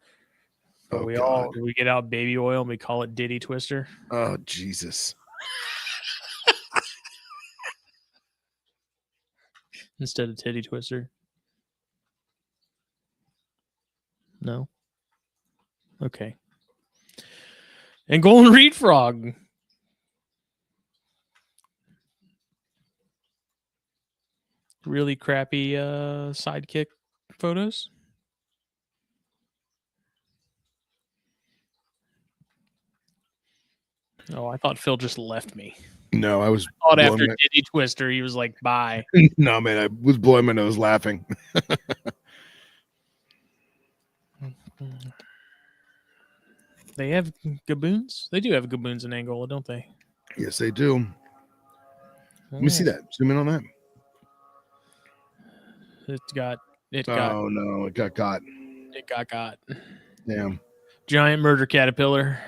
Oh, we get out baby oil and we call it Diddy Twister. Oh, Jesus. Instead of Titty Twister. No. Okay. And Golden Reed Frog. Really crappy sidekick photos. Oh, I thought Phil just left me. No, I was. I thought after Diddy Twister, he was like, bye. No, man, I was blowing my nose laughing. They have gaboons? They do have gaboons in Angola, don't they? Yes, they do. Let me see that. Zoom in on that. It got. Oh, no, it got got. It got. Damn. Giant murder caterpillar.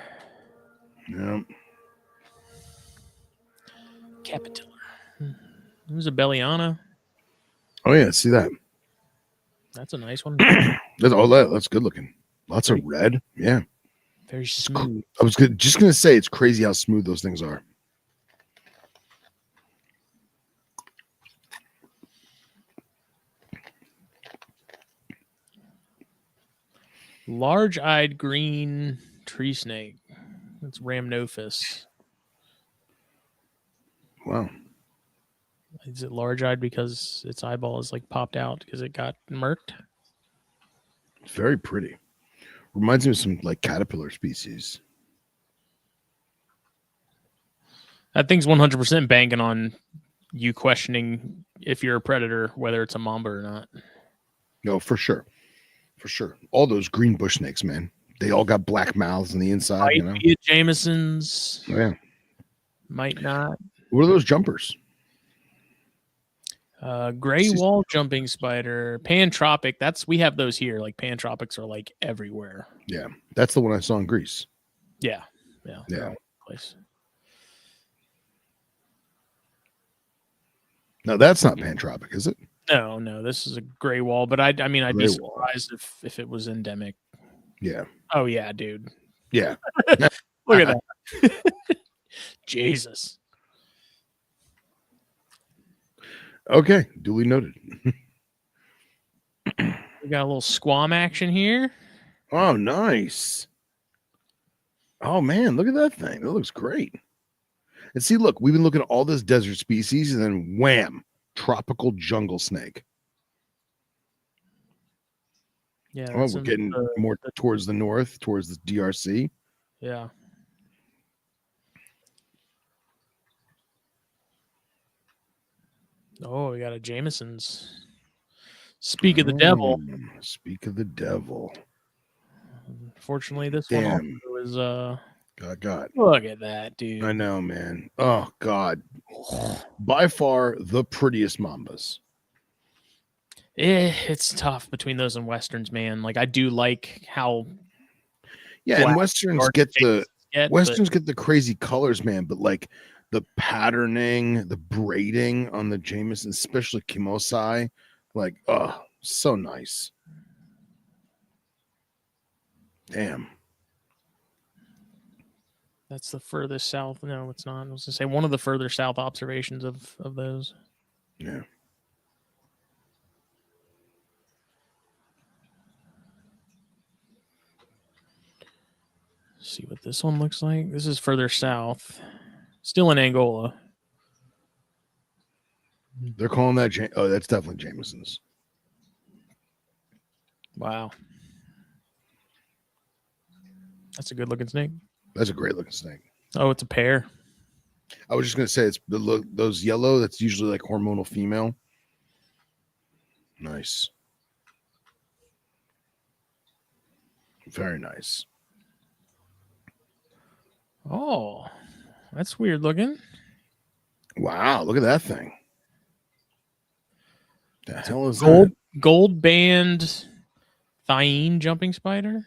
Yeah. Caterpillar. It was a Belliana. Oh, yeah, see that. That's a nice one. That's good looking. Lots of red. Yeah. Very smooth. I was just going to say, it's crazy how smooth those things are. Large-eyed green tree snake. It's Rhamnophis. Wow. Is it large-eyed because its eyeball is popped out because it got murked? It's very pretty. Reminds me of some caterpillar species. That thing's 100% banking on you questioning if you're a predator, whether it's a mamba or not. No, for sure. For sure. All those green bush snakes, man. They all got black mouths on the inside. Might be a Jameson's. Oh, yeah. Might not. What are those jumpers? Gray wall jumping spider. Pantropic. We have those here. Pantropics are everywhere. Yeah. That's the one I saw in Greece. Yeah. Yeah. Place. No, that's not pantropic, is it? No, this is a gray wall, but I'd be surprised if it was endemic. Yeah. Oh yeah, dude. Yeah. Look at that. Jesus. Okay, duly noted. We got a little squam action here. Oh, nice. Oh man, look at that thing. That looks great. And see, look, we've been looking at all this desert species, and then wham, tropical jungle snake. Yeah, Oh, we're getting more towards the north, towards the DRC. Yeah. Oh, we got a Jameson's. Speak of the devil. Speak of the devil. Unfortunately, this Damn. one was God. Look at that, dude. I know, man. Oh God. By far the prettiest mambas. It's tough between those and westerns, man. Like I do like how and westerns get the crazy colors, man, but like the patterning, the braiding on the Jameson, especially Kimosai, like, oh, so nice. Damn. That's the furthest south. No, it's not. I was gonna say one of the further south observations of those. Yeah. See what this one looks like. This is further south. Still in Angola. They're calling that that's definitely Jameson's. Wow. That's a good looking snake. That's a great looking snake. Oh, it's a pair. I was just gonna say it's those yellow, that's usually like hormonal female. Nice. Very nice. Oh, that's weird looking. Wow, look at that thing. The hell is that? Gold band Thyene jumping spider.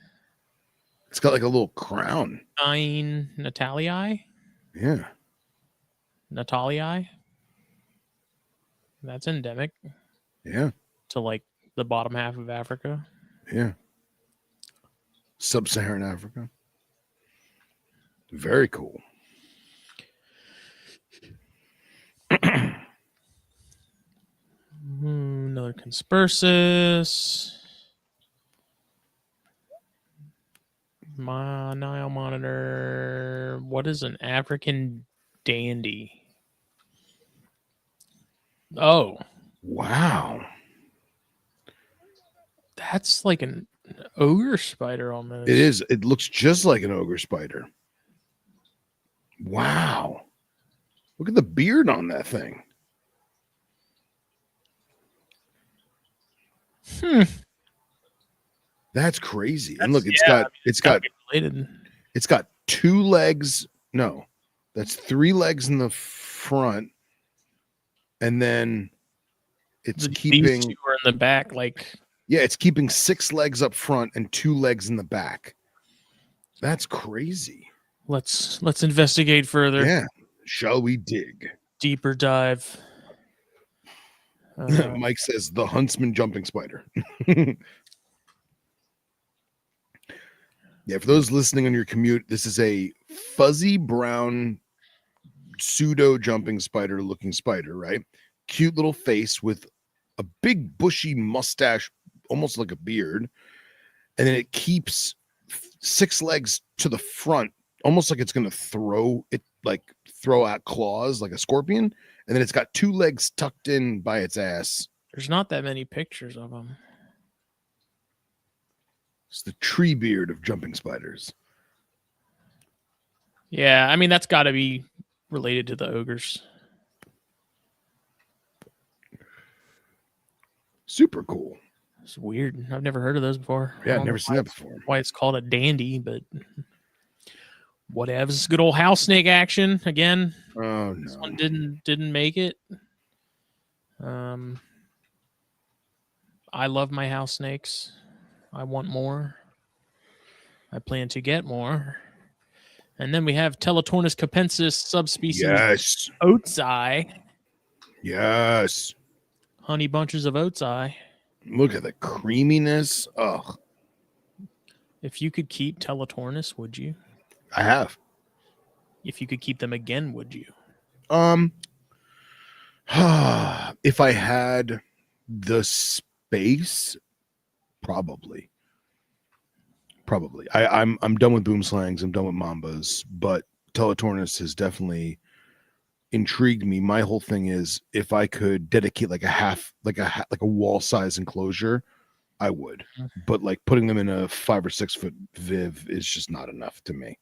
It's got like a little crown. Thyene natalii. Yeah. Natalii. That's endemic. Yeah. To like the bottom half of Africa. Yeah. Sub-Saharan Africa. Very cool. Another Conspersus. My Nile monitor. What is an African dandy? Oh. Wow. That's like an ogre spider almost. It is. It looks just like an ogre spider. Wow. Look at the beard on that thing. That's crazy. And look, it's got 2 legs. No, that's 3 legs in the front. And then it's keeping these 2 are in the back, like it's keeping 6 legs up front and 2 legs in the back. That's crazy. Let's investigate further. Yeah. Shall we dig? Deeper dive. Mike says the huntsman jumping spider. Yeah, for those listening on your commute, this is a fuzzy brown pseudo jumping spider looking spider, right? Cute little face with a big bushy mustache, almost like a beard. And then it keeps 6 legs to the front, almost like it's going to throw out claws like a scorpion. And then it's got 2 legs tucked in by its ass. There's not that many pictures of them. It's the tree beard of jumping spiders. Yeah, I mean, that's got to be related to the ogres. Super cool. It's weird. I've never heard of those before. Yeah, I've never seen that before. Why it's called a dandy, but whatever. This is good old house snake action again. Oh no, this one didn't make it. I love my house snakes. I want more. I plan to get more. And then we have Teletornus capensis subspecies. Yes. Oats eye. Yes. Honey bunches of oats eye. Look at the creaminess. Ugh. If you could keep Teletornus, would you? I have. If you could keep them again, would you? If I had the space Probably. I'm done with boom slangs. I'm done with mambas, but Teletornus has definitely intrigued me. My whole thing is if I could dedicate like a wall size enclosure, I would. But like putting them in a 5 or 6 foot viv is just not enough to me.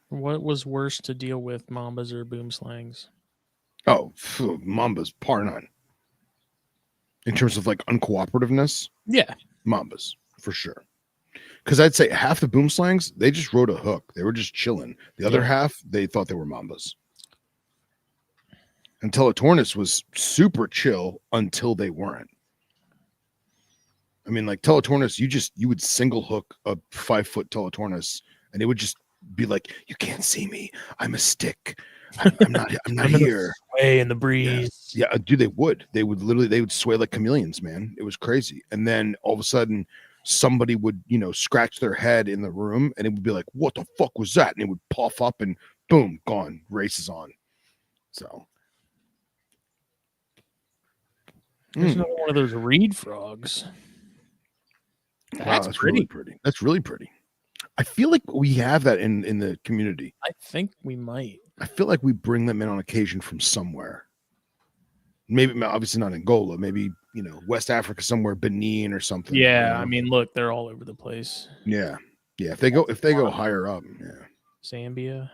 What was worse to deal with, mambas or boom slangs? Oh, mambas par none. In terms of like uncooperativeness, Yeah. mambas for sure. Because I'd say half the boom slangs, they just rode a hook. They were just chilling. The other half, they thought they were mambas. And Teletornus was super chill until they weren't. I mean, like Teletornus, you would single hook a 5 foot Teletornus, and it would just be like, "You can't see me. I'm a stick. I'm not here." Sway in the breeze. Yeah, dude, they would sway like chameleons, man. It was crazy. And then all of a sudden, somebody would scratch their head in the room, and it would be like, "What the fuck was that?" And it would puff up, and boom, gone. Race is on. So. There's another one of those reed frogs. That's really pretty. That's really pretty. I feel like we have that in the community. I think we might. I feel like we bring them in on occasion from somewhere. Maybe, obviously not Angola. Maybe West Africa somewhere, Benin or something. Yeah, I mean, look, they're all over the place. Yeah. If they go higher up, yeah. Zambia.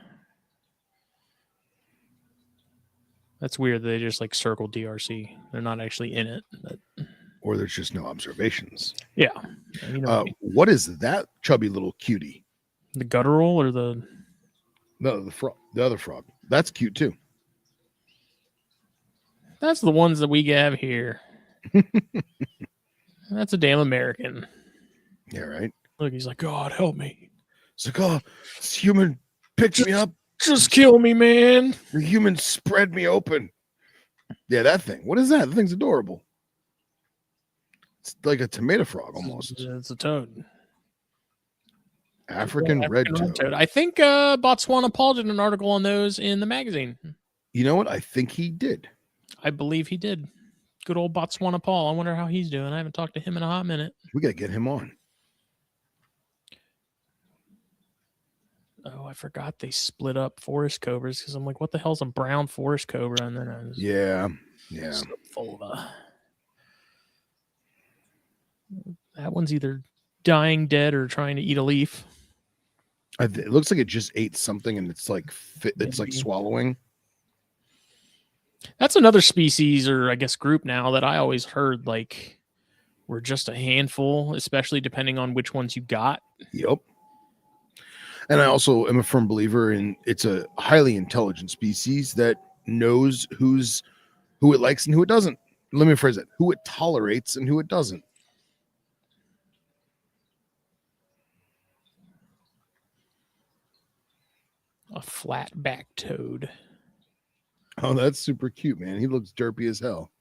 That's weird. They just like circle DRC. They're not actually in it. But... Or there's just no observations. Yeah. What is that chubby little cutie? The guttural or the frog? The other frog. That's cute too. That's the ones that we have here. That's a damn American. Yeah, right. Look, he's like, God help me. It's like, oh, this human picked me up. Just kill me, man. The human spread me open. Yeah, that thing. What is that? The thing's adorable. It's like a tomato frog almost. It's a toad. African red toad. I think Botswana Paul did an article on those in the magazine. You know what? I think he did. I believe he did. Good old Botswana Paul. I wonder how he's doing. I haven't talked to him in a hot minute. We got to get him on. Oh, I forgot they split up forest cobras because I'm like, what the hell's a brown forest cobra? And then I was that one's either dying dead or trying to eat a leaf. It looks like it just ate something and it's like it's like swallowing. That's another species or I guess group now that I always heard like were just a handful, especially depending on which ones you got. Yep. And I also am a firm believer in it's a highly intelligent species that knows who it likes and who it doesn't. Let me phrase it: who it tolerates and who it doesn't. A flat-back toad. Oh, that's super cute, man. He looks derpy as hell.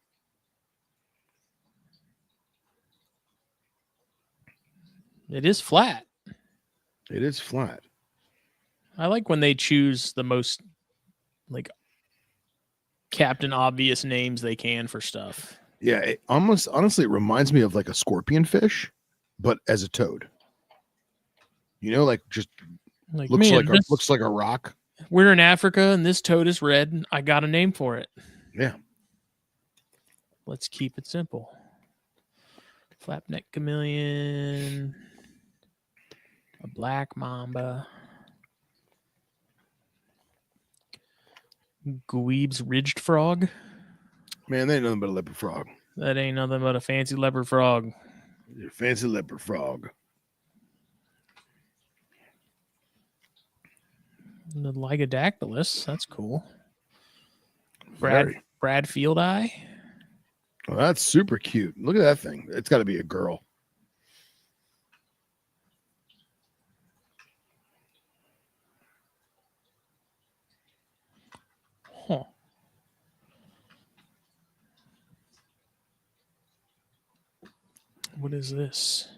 It is flat. It is flat. I like when they choose the most like Captain Obvious names they can for stuff. Yeah, it honestly it reminds me of like a scorpion fish, but as a toad. Like just like looks like a rock. We're in Africa and this toad is red and I got a name for it. Yeah. Let's keep it simple. Flapneck chameleon. A black mamba. Guebe's ridged frog. Man, they ain't nothing but a leopard frog. That ain't nothing but a fancy leopard frog. Fancy leopard frog. The Lygodactylus. That's cool. Brad Field Eye. Oh, that's super cute. Look at that thing. It's got to be a girl. Huh. What is this?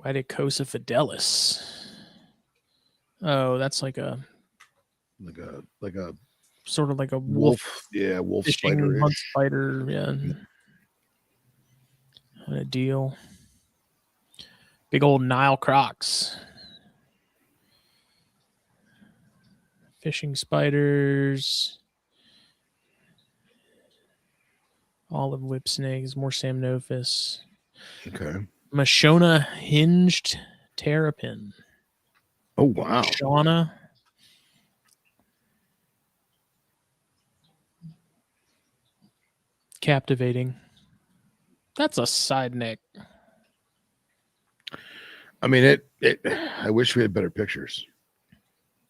Wadicosa fidelis. Oh, that's like a sort of like a wolf. Yeah, wolf spider. Hunt spider. Yeah. What a deal. Big old Nile crocs. Fishing spiders. Olive whip snakes. More Samnophis. Okay. Mashona hinged terrapin. Oh, wow. Shauna. Captivating. That's a side neck. I mean, I wish we had better pictures.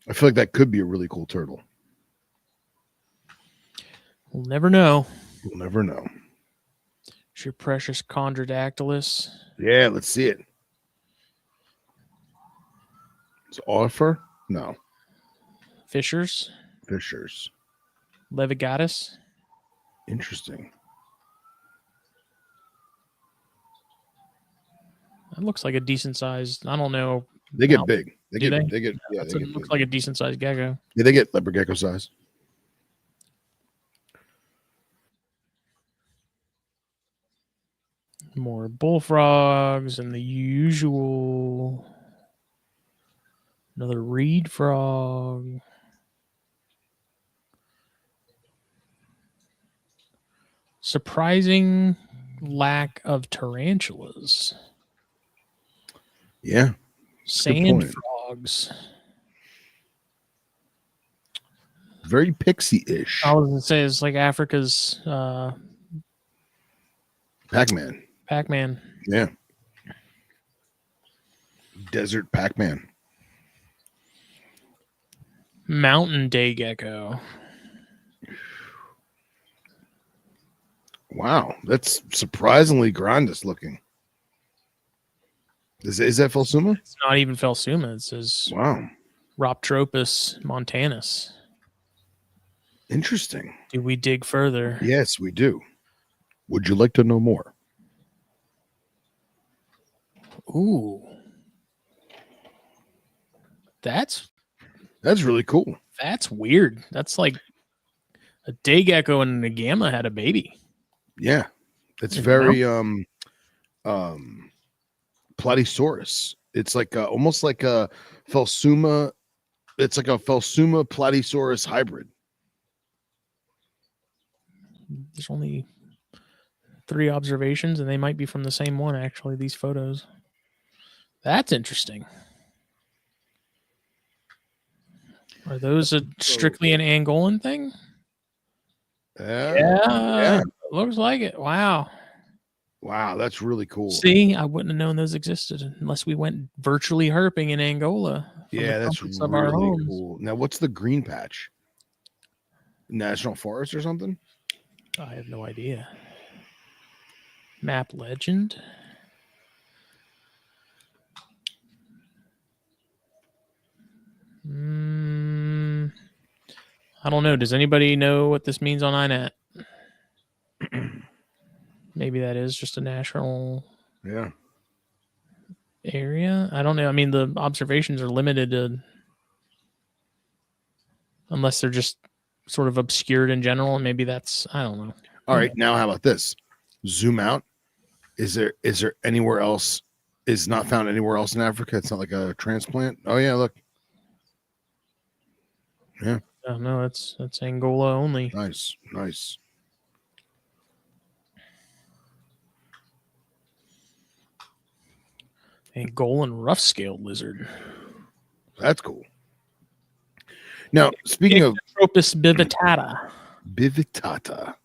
I feel like that could be a really cool turtle. We'll never know. We'll never know. It's your precious Chondrodactylus. Yeah, let's see it. It's offer? No. Fishers. Fishers. Levigatus. Interesting. That looks like a decent sized. I don't know. They get big. Do they? They get yeah, That's they get looks big. like a decent sized gecko. Yeah, they get leopard gecko size. More bullfrogs and the usual. Another reed frog. Surprising lack of tarantulas. Yeah. Sand frogs. Very pixie-ish. I was gonna say it's like Africa's Pac-Man. Pac-Man. Yeah. Desert Pac-Man. Mountain day gecko. Wow, that's surprisingly grandest looking. Is that Phelsuma? It's not even Phelsuma. It says Wow. Rhoptropus montanus. Interesting. Do we dig further? Yes, we do. Would you like to know more? Ooh. That's really cool. That's weird. That's like a day gecko and a gamma had a baby. Yeah. It's very Platysaurus. It's like almost like a Phelsuma. It's like a Phelsuma Platysaurus hybrid. There's only 3 observations, and they might be from the same one, actually, these photos. That's interesting. Are those strictly an Angolan thing? Yeah. Looks like it. Wow. Wow, that's really cool. See, I wouldn't have known those existed unless we went virtually herping in Angola. Yeah, that's really cool. Now, what's the green patch? National Forest or something? I have no idea. Map legend. I don't know. Does anybody know what this means on Inat? Maybe that is just a national area. I don't know. I mean, the observations are limited to, unless they're just sort of obscured in general. Maybe that's, I don't know. All right. Now, how about this? Zoom out. Is there anywhere else? Is not found anywhere else in Africa? It's not like a transplant. Oh yeah, look. Yeah. Oh, no, that's Angola only. Nice. Angolan rough-scaled lizard. That's cool. Now, speaking of Tropus bivitata.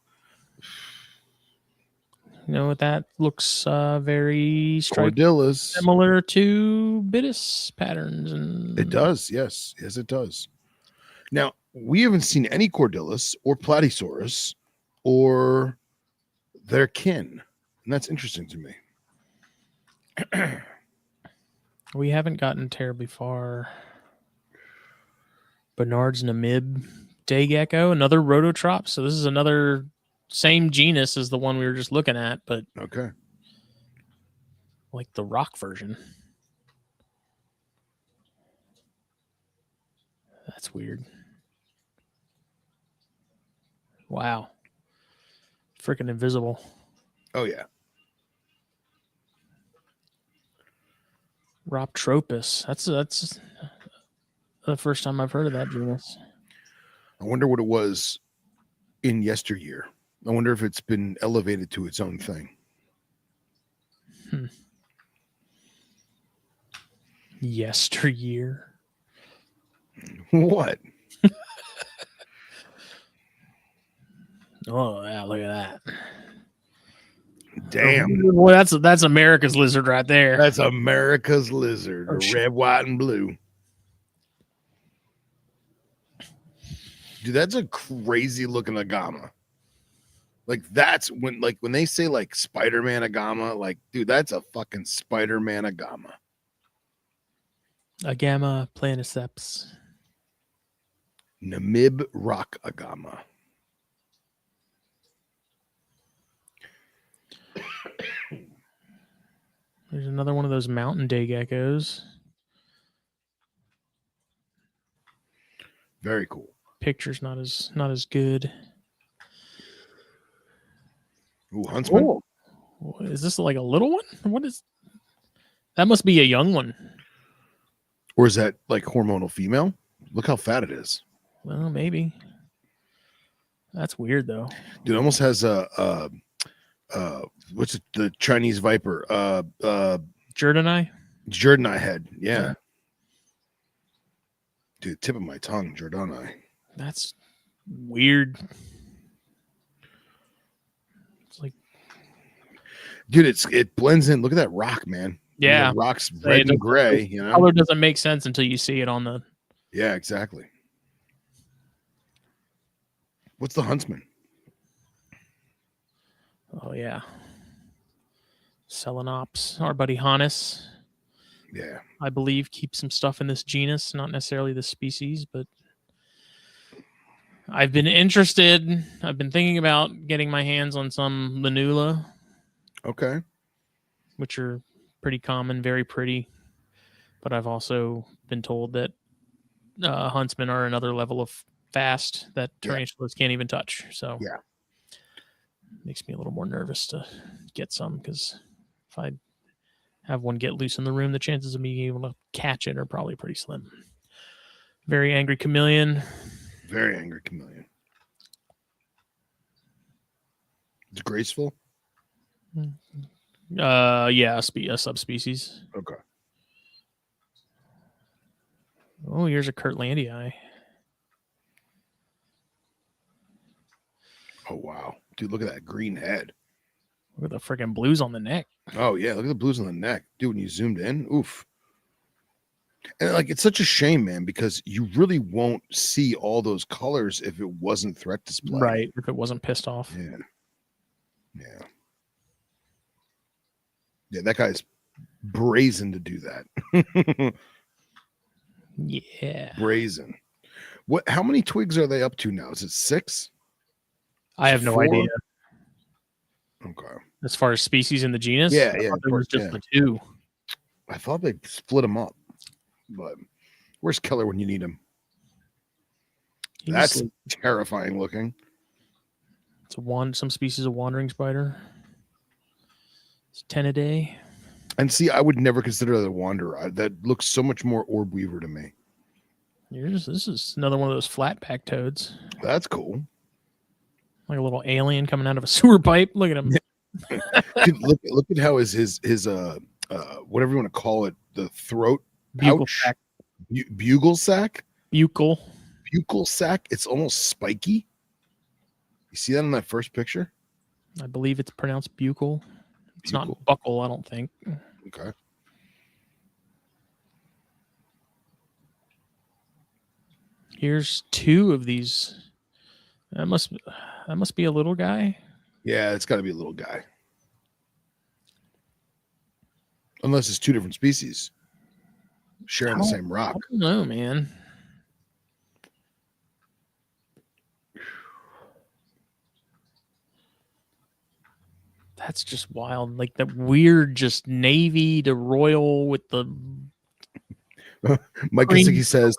You know what that looks very Cordillas, similar to Bitis patterns, and it does. Yes, it does. Now, we haven't seen any Cordillus or Platysaurus or their kin, and that's interesting to me. We haven't gotten terribly far. Bernard's Namib day gecko, another rototrop. So this is another same genus as the one we were just looking at, but okay, like the rock version. That's weird. Wow. Freaking invisible. Oh yeah. Rhoptropus. That's the first time I've heard of that genus. I wonder what it was in yesteryear. I wonder if it's been elevated to its own thing. Yesteryear. What? Oh yeah, look at that. Damn. Boy, that's America's lizard right there. That's America's lizard. Oh, shit. Red, white, and blue. Dude, that's a crazy looking agama. Like that's when they say like Spider-Man agama, like dude, that's a fucking Spider-Man agama. Agama planiceps. Namib rock agama. There's another one of those mountain day geckos. Very cool. Picture's not as good. Ooh, huntsman. Oh, is this like a little one? What is that? Must be a young one. Or is that like hormonal female? Look how fat it is. Well, maybe. That's weird though. Dude, it almost has what's it, the Chinese viper? Jordani? Jordani head. Yeah. Dude, tip of my tongue, Jordani. That's weird. It's like, dude, it blends in. Look at that rock, man. yeah, the rock's red and gray. You know, color doesn't make sense until you see it on the. Yeah, exactly. What's the huntsman? Oh yeah, Selenops. Our buddy Hannes. Yeah, I believe keeps some stuff in this genus, not necessarily the species, but I've been interested. I've been thinking about getting my hands on some Lanula. Okay. Which are pretty common, very pretty. But I've also been told that huntsmen are another level of fast that tarantulas can't even touch. So yeah, makes me a little more nervous to get some, because if I have one get loose in the room, the chances of me being able to catch it are probably pretty slim. Very angry chameleon. Very angry chameleon. It's graceful. Yeah, a subspecies. Okay. Oh, here's a Kirtlandii. Oh wow, dude, look at that green head. Look at the freaking blues on the neck. Oh yeah, look at the blues on the neck, dude. When you zoomed in, oof. And like, it's such a shame, man, because you really won't see all those colors if it wasn't threat display. Right. If it wasn't pissed off. Yeah. Yeah. Yeah, that guy's brazen to do that. Yeah. Brazen. What? How many twigs are they up to now? Is it 6? I have no idea. Okay. As far as species in the genus, Yeah, it was just the 2. I thought they split them up, but where's Keller when you need him? That's terrifying looking. It's some species of wandering spider. It's 10 a day. And see, I would never consider that a wanderer. That looks so much more orb weaver to me. This is another one of those flat back toads. That's cool. Like a little alien coming out of a sewer pipe. Look at him. Dude, look at how his whatever you want to call it, the throat bugle pouch, sac. Bugle sac, bucle sac. It's almost spiky. You see that in that first picture? I believe it's pronounced bucle. It's not buckle, I don't think. Okay. Here's 2 of these. That must be a little guy. Yeah, it's got to be a little guy. Unless it's 2 different species sharing the same rock. I don't know, man. That's just wild. Like that weird, just navy to royal with the. Mike Kosicki says,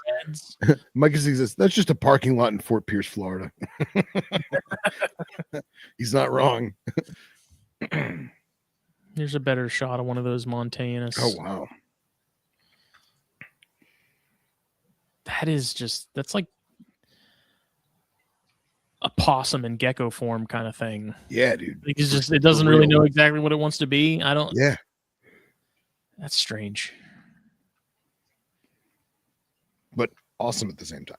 that's just a parking lot in Fort Pierce, Florida. He's not wrong. Here's a better shot of one of those Montanus. Oh, wow. that's like a possum in gecko form kind of thing. Yeah, dude. It doesn't really know exactly what it wants to be. Yeah. That's strange. But awesome at the same time.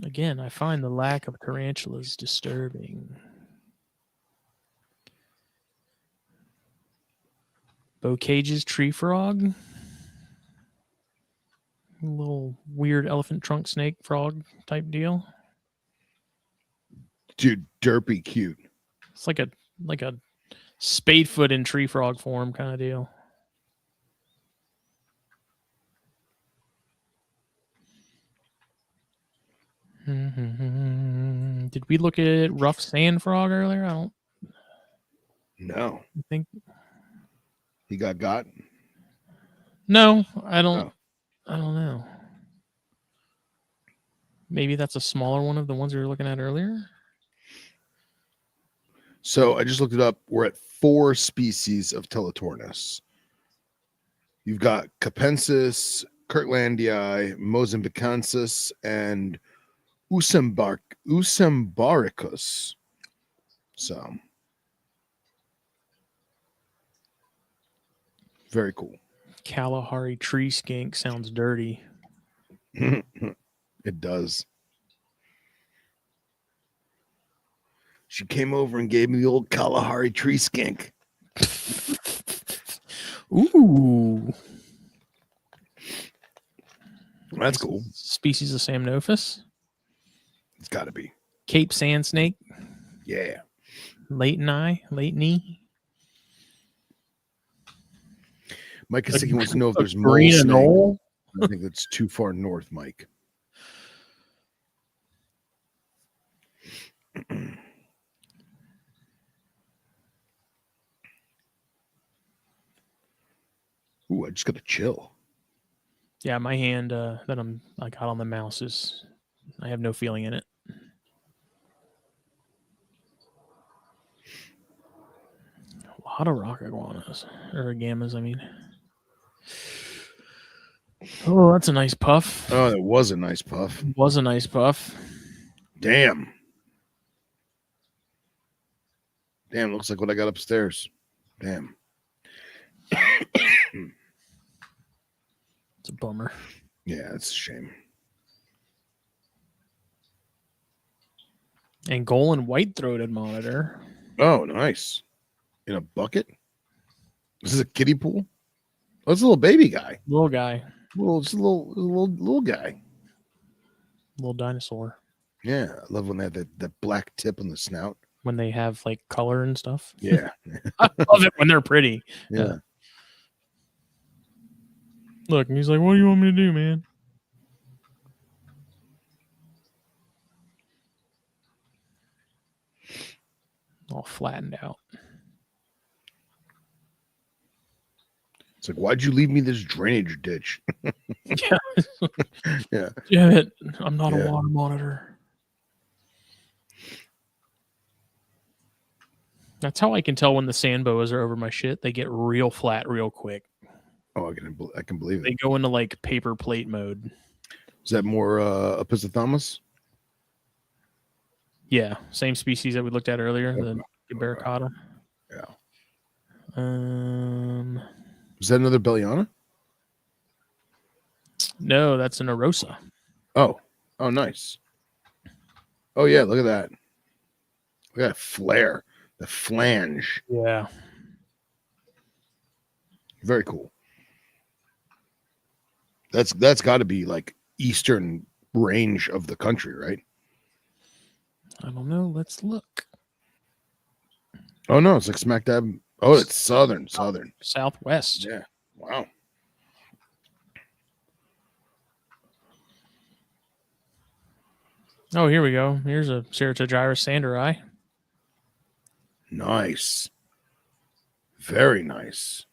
Again, I find the lack of tarantulas disturbing. Bocage's tree frog. A little weird elephant trunk snake frog type deal. Dude, derpy cute. It's like a spadefoot in tree frog form kind of deal. Did we look at rough sand frog earlier? I don't No. think. He got? No, I don't. Oh. I don't know. Maybe that's a smaller one of the ones we were looking at earlier. So I just looked it up. We're at 4 species of Teletornus. You've got Capensis, Kirtlandii, Mozambicensis, and Usembaricus. So very cool. Kalahari tree skink sounds dirty. It does. She came over and gave me the old Kalahari tree skink. Ooh. That's cool. Species of Samnophis. It's got to be. Cape sand snake. Yeah. Lateny. Mike Kasicki wants to know if there's mole green snake. knoll. I think that's too far north, Mike. Ooh, I just got to chill. Yeah, my hand that I got on the mouse I have no feeling in it. A lot of rock iguanas or gammas, I mean. Oh, that's a nice puff. Oh, it was a nice puff. It was a nice puff. Damn. Looks like what I got upstairs. Damn. It's a bummer. Yeah, it's a shame. Angolan white-throated monitor. Oh, nice. In a bucket? This is a kiddie pool? Oh, it's a little baby guy. Little guy. It's a little guy. Little dinosaur. Yeah, I love when they have that black tip on the snout. When they have like color and stuff. Yeah. I love it when they're pretty. Yeah. Look, and he's like, what do you want me to do, man? All flattened out. It's like, why'd you leave me this drainage ditch? Yeah. Yeah. Damn it. I'm not a water monitor. That's how I can tell when the sand boas are over my shit. They get real flat real quick. Oh, I can believe it. They go into like paper plate mode. Is that more Epistothomus? Yeah, same species that we looked at earlier, the Barracuda. Yeah. Is that another Belliana? No, that's an Arosa. Oh, nice. Oh yeah, look at that. Look at that flare, the flange. Yeah. Very cool. That's got to be like eastern range of the country, right? I don't know. Let's look. Oh no, it's like smack dab. Oh, it's southern. Southwest. Yeah. Wow. Oh, here we go. Here's a Ceratogyrus sanderi. Nice. Very nice.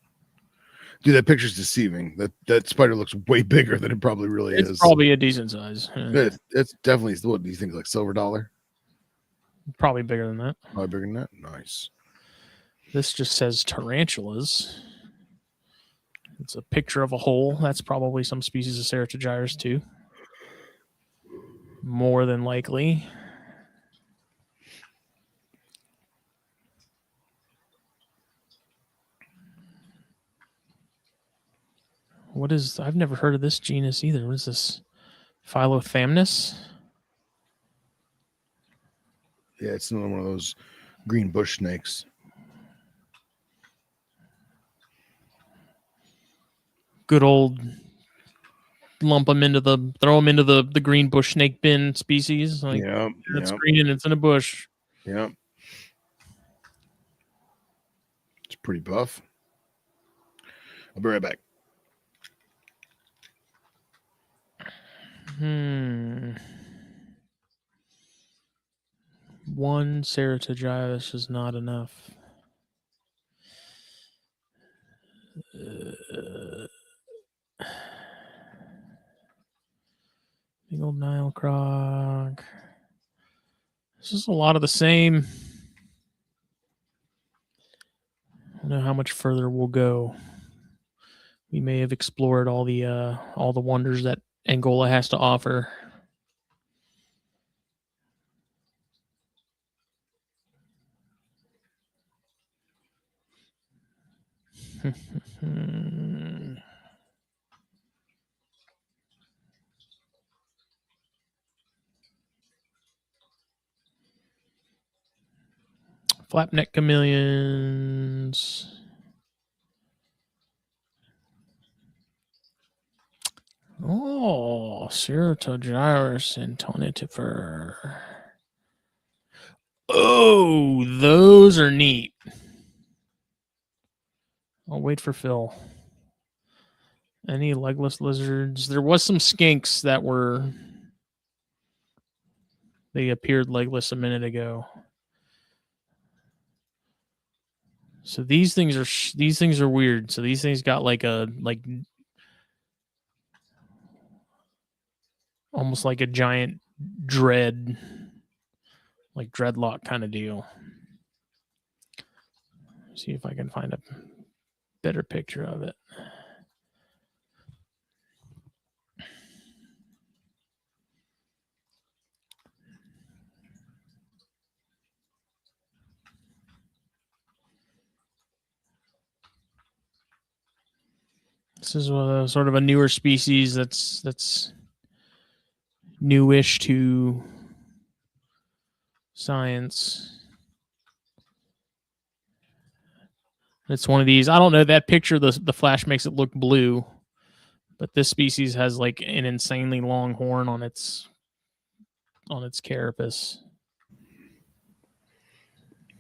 Dude, that picture's deceiving. That spider looks way bigger than it probably really is. It's probably a decent size. It's definitely, what do you think, like silver dollar? Probably bigger than that. Probably bigger than that? Nice. This just says tarantulas. It's a picture of a hole. That's probably some species of Ceratogyrus too. More than likely. What is? I've never heard of this genus either. What is this? Philothamnus? Yeah, it's another one of those green bush snakes. Good old throw them into the green bush snake bin species. Like Yeah, it's yeah, green and it's in a bush. yeah. It's pretty buff. I'll be right back. One Ceratogyrus is not enough. Big old Nile croc. This is a lot of the same. I don't know how much further we'll go. We may have explored all the wonders that Angola has to offer. Flapneck chameleons. Oh, Ceratogyrus and Tonitifer. Oh, those are neat. I'll wait for Phil. Any legless lizards? There was some skinks that were. They appeared legless a minute ago. So these things are weird. So these things got like almost like a giant dread, like dreadlock kind of deal. See if I can find a better picture of it. This is sort of a newer species that's newish to science. It's one of these. I don't know, that picture. The flash makes it look blue, but this species has like an insanely long horn on its carapace.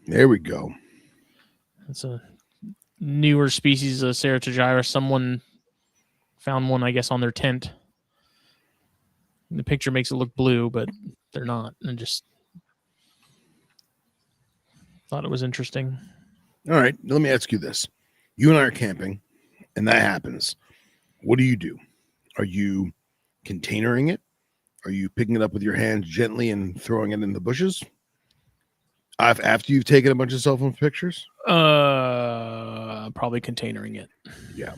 There we go. It's a newer species of Ceratogyrus. Someone found one, I guess, on their tent. The picture makes it look blue, but they're not. And just thought it was interesting. All right, let me ask you this. You and I are camping, and that happens. What do? Are you containering it? Are you picking it up with your hands gently and throwing it in the bushes? After you've taken a bunch of cell phone pictures? Probably containering it. Yeah.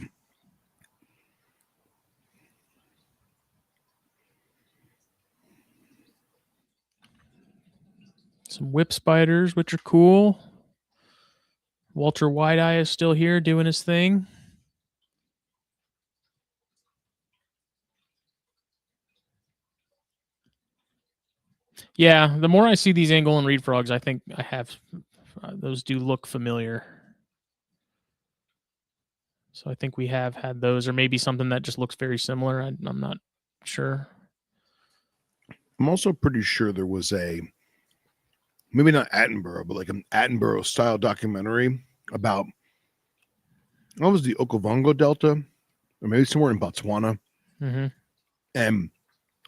Some whip spiders, which are cool. Walter White-Eye is still here doing his thing. Yeah, the more I see these Angolan reed frogs, I think I have those do look familiar. So I think we have had those, or maybe something that just looks very similar. I'm not sure. I'm also pretty sure there was maybe not Attenborough, but like an Attenborough style documentary about, what was the Okavango Delta, or maybe somewhere in Botswana. Mm-hmm. And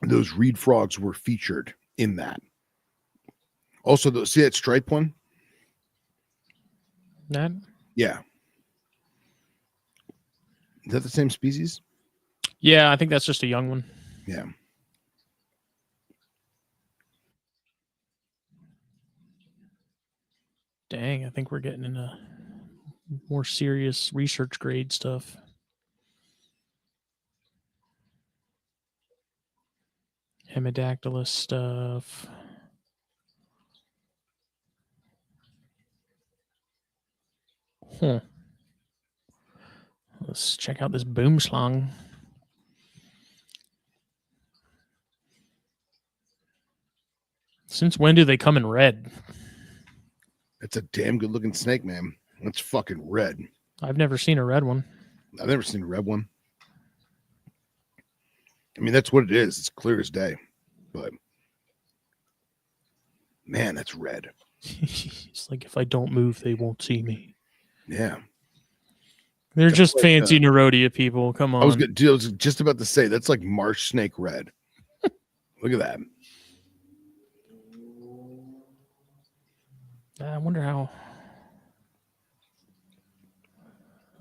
those reed frogs were featured in that. Also, see that stripe one? That? Yeah. Is that the same species? Yeah, I think that's just a young one. Yeah. Dang, I think we're getting into more serious research grade stuff. Hemidactylus stuff. Huh. Let's check out this boomslang. Since when do they come in red? It's a damn good looking snake, man. It's fucking red. I've never seen a red one. I've never seen a red one. I mean, that's what it is. It's clear as day. But man, that's red. It's like, if I don't move, they won't see me. Yeah. They're That's just like, fancy Nerodia people. Come on. I was just about to say that's like marsh snake red. Look at that. I wonder how.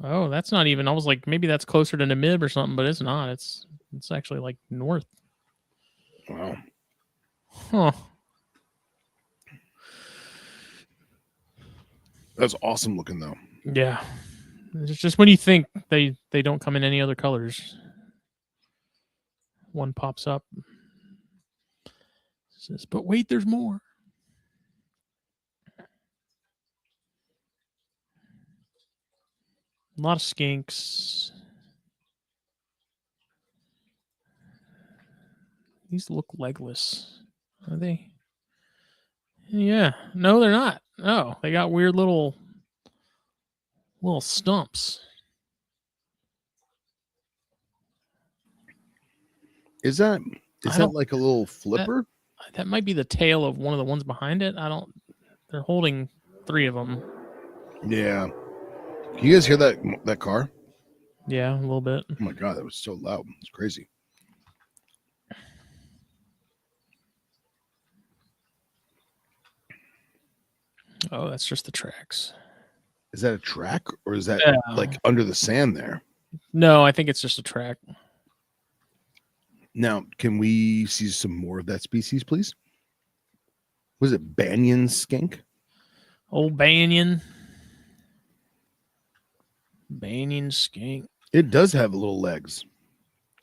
Oh, that's not even. I was like, maybe that's closer to Namib or something, but it's not. It's actually like north. Wow. Huh. That's awesome looking though. Yeah. It's just when you think they don't come in any other colors, one pops up. Says, but wait, there's more. A lot of skinks. These look legless. Are they? Yeah. No, they're not. No, they got weird little stumps. Is that like a little flipper? That might be the tail of one of the ones behind it. They're holding 3 of them. Yeah. Can you guys hear that car? Yeah, a little bit. Oh my god, that was so loud. It's crazy. Oh, that's just the tracks. Is that a track or is that like under the sand there? No, I think it's just a track. Now, can we see some more of that species, please? Was it Banyan skink? Old Banyan. Banyan skink. It does have little legs.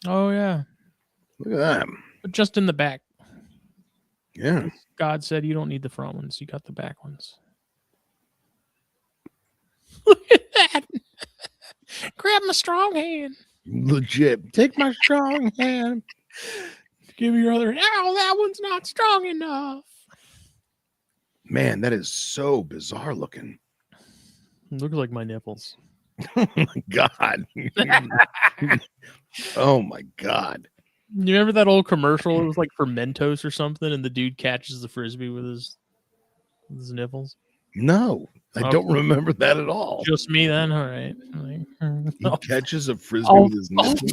Oh, yeah. Look at that. But just in the back. Yeah. God said you don't need the front ones. You got the back ones. Look at that. Grab my strong hand. Legit. Take my strong hand. Give me your other hand. Oh, that one's not strong enough. Man, that is so bizarre looking. Looks like my nipples. Oh my god. Oh my god. You remember that old commercial? It was like for Mentos or something, and the dude catches the frisbee with his nipples. No, I don't remember that at all. Just me then. All right. He catches a frisbee with his nipples.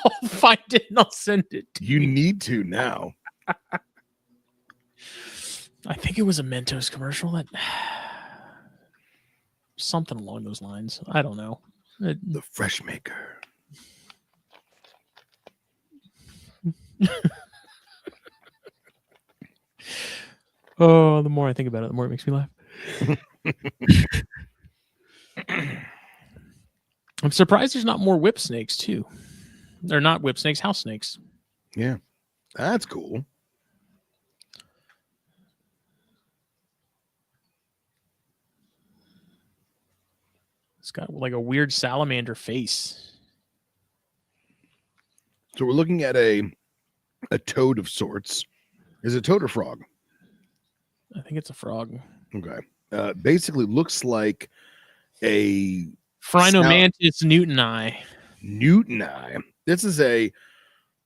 I'll find it and I'll send it to you. Need to now. I think it was a Mentos commercial that something along those lines. I don't know. The Fresh Maker. Oh, the more I think about it, the more it makes me laugh. I'm surprised there's not more whip snakes too. They're not whip snakes, house snakes. Yeah, that's cool. It's got like a weird salamander face. So we're looking at a toad of sorts. Is it a toad or frog? I think it's a frog. Okay. Basically looks like a Phrynomantis newtoni. Newtoni. This is a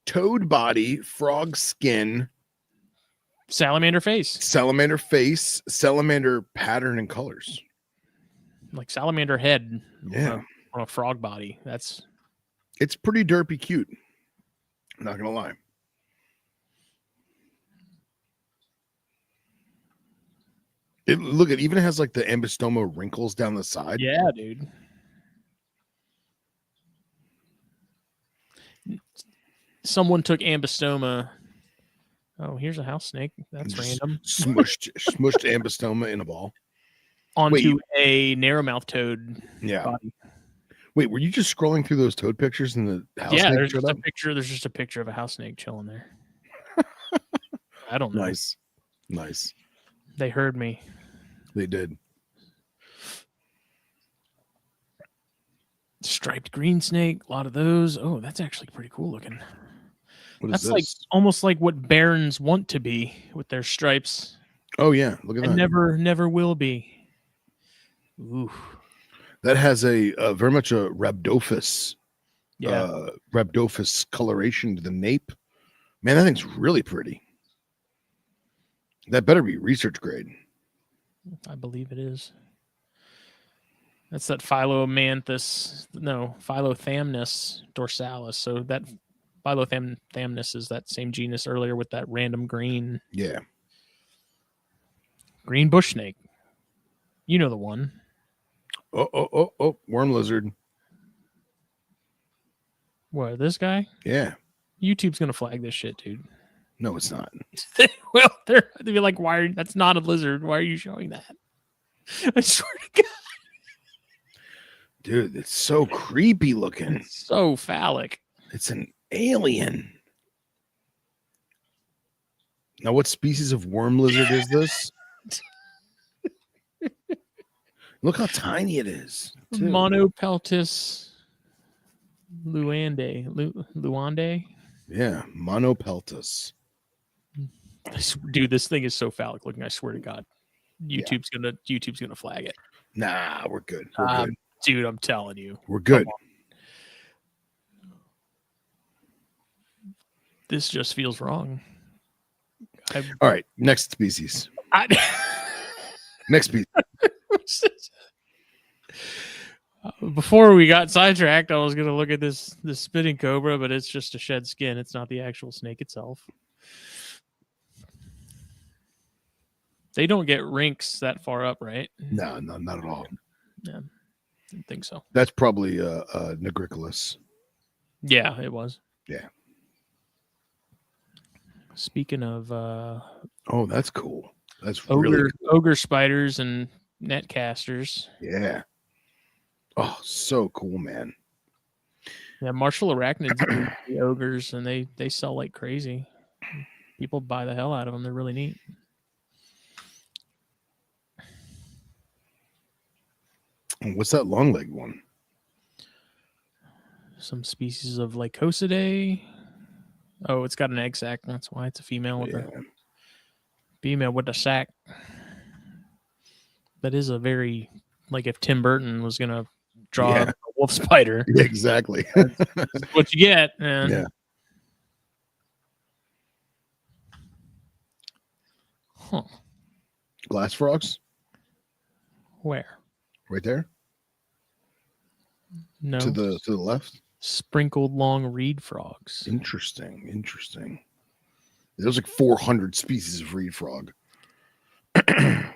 toad body, frog skin, salamander face, salamander pattern and colors. Like salamander head. Yeah. On a frog body. It's pretty derpy cute. I'm not gonna lie. It even has like the ambystoma wrinkles down the side. Yeah, dude. Someone took ambystoma. Oh, here's a house snake. That's random. Smushed ambystoma in a ball onto a narrowmouth toad. Yeah. Body. Wait, were you just scrolling through those toad pictures in the house? Yeah, there's just a picture. There's just a picture of a house snake chilling there. I don't know. Nice. They heard me. They did. Striped green snake, a lot of those. Oh, that's actually pretty cool looking. What is That's this? like almost like what barons want to be with their stripes. Oh yeah, look at And that. never will be. Ooh. That has a very much a rhabdophis, Yeah. rhabdophis coloration to the nape. Man, that thing's really pretty. That better be research grade. I believe it is. That's that Philothamnus dorsalis. So that Philothamnus is that same genus earlier with that random green Yeah. bush snake. You know the one. Oh, worm lizard. What, this guy? Yeah. YouTube's gonna flag this shit, dude. No, it's not. Well, they'll be like, that's not a lizard. Why are you showing that? I swear to God. Dude, it's so creepy looking. It's so phallic. It's an alien. Now, what species of worm lizard is this? Look how tiny it is. Too. Monopeltis luande. Yeah, monopeltis. Dude, this thing is so phallic looking. I swear to God, YouTube's gonna flag it. Nah, we're good. We're good. Dude, I'm telling you, we're good. This just feels wrong. All right, next species. Next species. Before we got sidetracked, I was gonna look at this spitting cobra, but it's just a shed skin. It's not the actual snake itself. They don't get rinks that far up, right? No, not at all. Yeah, didn't think so. That's probably Nigricolus. Yeah, it was. Yeah. Speaking of oh, that's cool. That's really cool. Ogre spiders and net casters. Yeah. Oh, so cool, man. Yeah, martial arachnids, the ogres, and they sell like crazy. People buy the hell out of them. They're really neat. What's that long-legged one? Some species of Lycosidae. Oh, it's got an egg sac. That's why it's a female with a sac. That is a very, like if Tim Burton was gonna draw a wolf spider. Yeah, exactly. That's what you get, man. Yeah. Huh. Glass frogs? Where? Right there? No. To the left? Sprinkled long reed frogs. Interesting. There's like 400 species of reed frog. A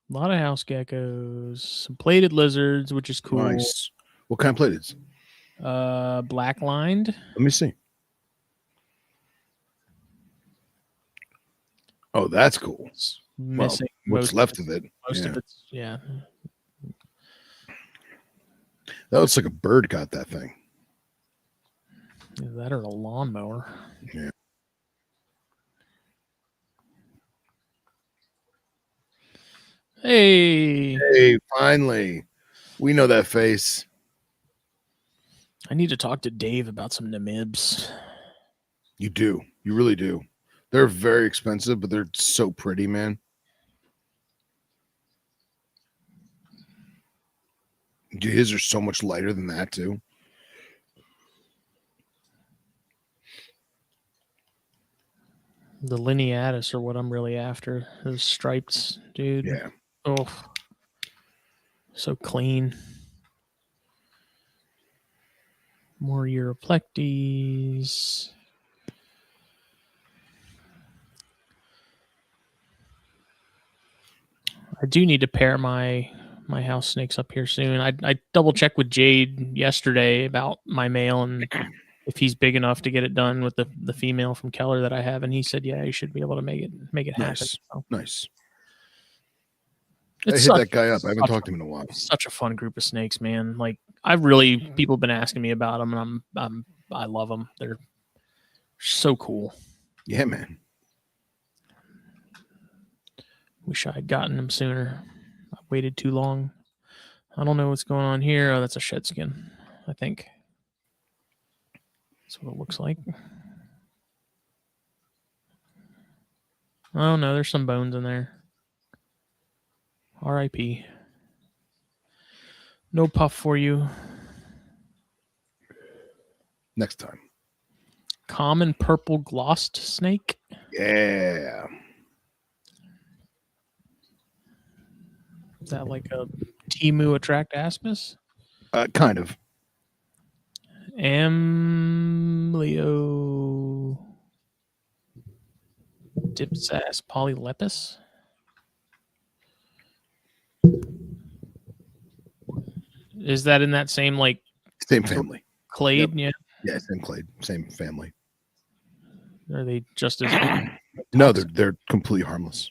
lot of house geckos, some plated lizards, which is cool. Nice. What kind of plated? Black lined. Let me see. Oh, that's cool. It's missing what's left of it. Most of it's yeah. That looks like a bird got that thing. Is that or a lawnmower? Yeah. Hey, finally. We know that face. I need to talk to Dave about some namibs. You do. You really do. They're very expensive, but they're so pretty, man. Dude, his are so much lighter than that, too. The lineatus are what I'm really after. Those stripes, dude. Yeah. Oh, so clean. More Europlectes. I do need to pair my house snakes up here soon. I double checked with Jade yesterday about my male and if he's big enough to get it done with the female from Keller that I have, and he said, yeah, you should be able to make it happen. Nice. So. Nice. I hit that guy up. I haven't talked to him in a while. Such a fun group of snakes, man. Like people have been asking me about them, and I love them. They're so cool. Yeah, man. Wish I had gotten them sooner. I waited too long. I don't know what's going on here. Oh, that's a shed skin, I think. That's what it looks like. Oh no, there's some bones in there. R.I.P. No puff for you. Next time. Common purple glossed snake. Yeah. Is that like a Temu Attractaspis? Kind of. Amlio Dipsas polylepis. Is that in that same like Same family. clade? Yep. Yeah. Yeah, same clade, same family. Are they just as No, they're completely harmless.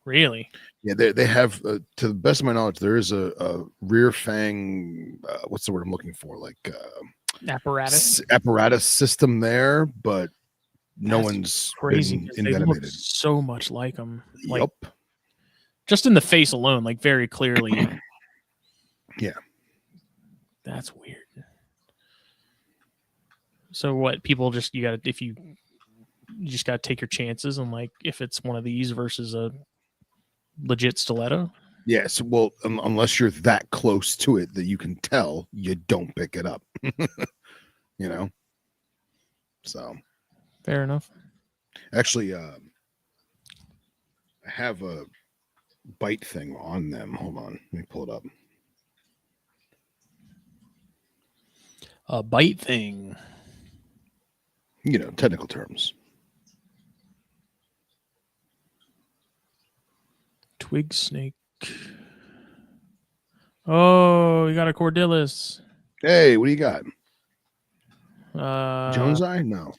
really? Yeah, they have, to the best of my knowledge, there is a rear fang. What's the word I'm looking for? Like apparatus system there, but no one's crazy. been They look envenomated. so much like them. Like, Yup. just in the face alone, like very clearly. Yeah. That's weird. So what? People just you just gotta take your chances, and like if it's one of these versus a legit stiletto. Yes. Well, unless you're that close to it that you can tell, you don't pick it up. You know. So. Fair enough. Actually, I have a bite thing on them. Hold on, let me pull it up. A bite thing. You know, technical terms. Twig snake. Oh, you got a Cordylis. Hey, what do you got? Jones Uh, eye? No.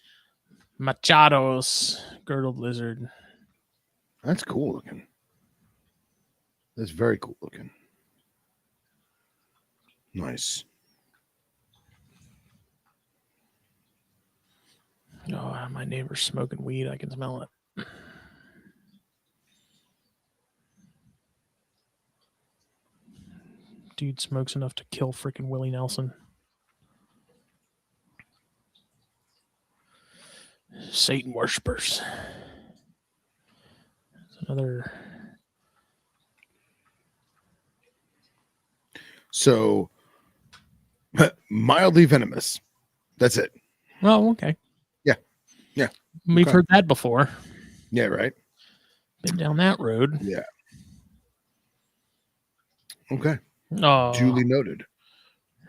Machados, girdled lizard. That's cool looking. That's very cool looking. Nice. Oh, my neighbor's smoking weed. I can smell it. Dude smokes enough to kill freaking Willie Nelson. Satan worshippers. There's another. So, mildly venomous. That's it. Oh, okay. Yeah. Yeah. We've Okay. heard that before. Yeah, right? Been down that road. Yeah. Okay. Oh, Duly noted.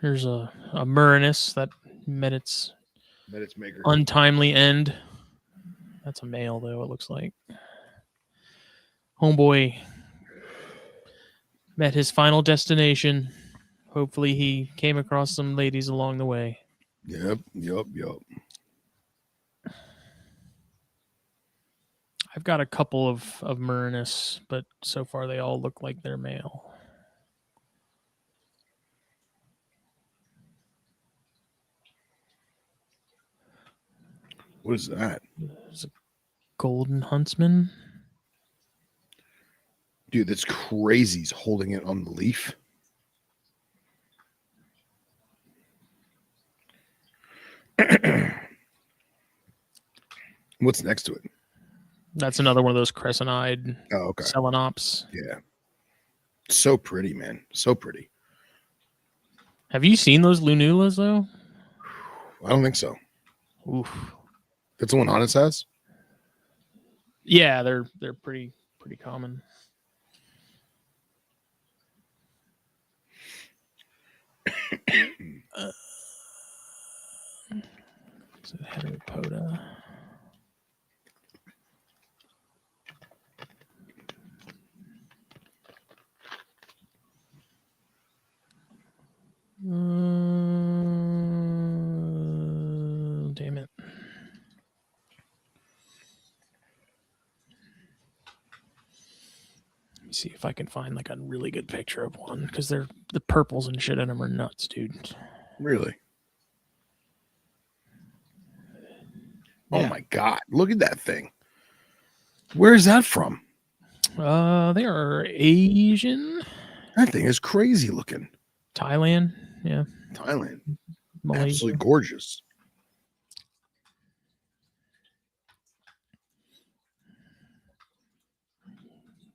here's a Murinus that met its maker. untimely end. That's a male, though, it looks like. Homeboy met his final destination. Hopefully he came across some ladies along the way. Yep. I've got a couple of Murinus, but so far they all look like they're male. What is that? There's a golden huntsman. Dude, that's crazy. He's holding it on the leaf. What's next to it? That's another one of those crescent-eyed Selenops. Yeah. So pretty, man. So pretty. Have you seen those Lunulas, though? I don't think so. Oof. That's the one Honest has? Yeah, they're pretty common. It's a Heteropoda. Damn it. see if I can find like a really good picture of one because they're the purples and shit in them are nuts, dude. Really? Yeah. Oh my God. Look at that thing. Where is that from? They are Asian, That thing is crazy looking. Thailand, yeah, Thailand. Malaysia. Absolutely gorgeous.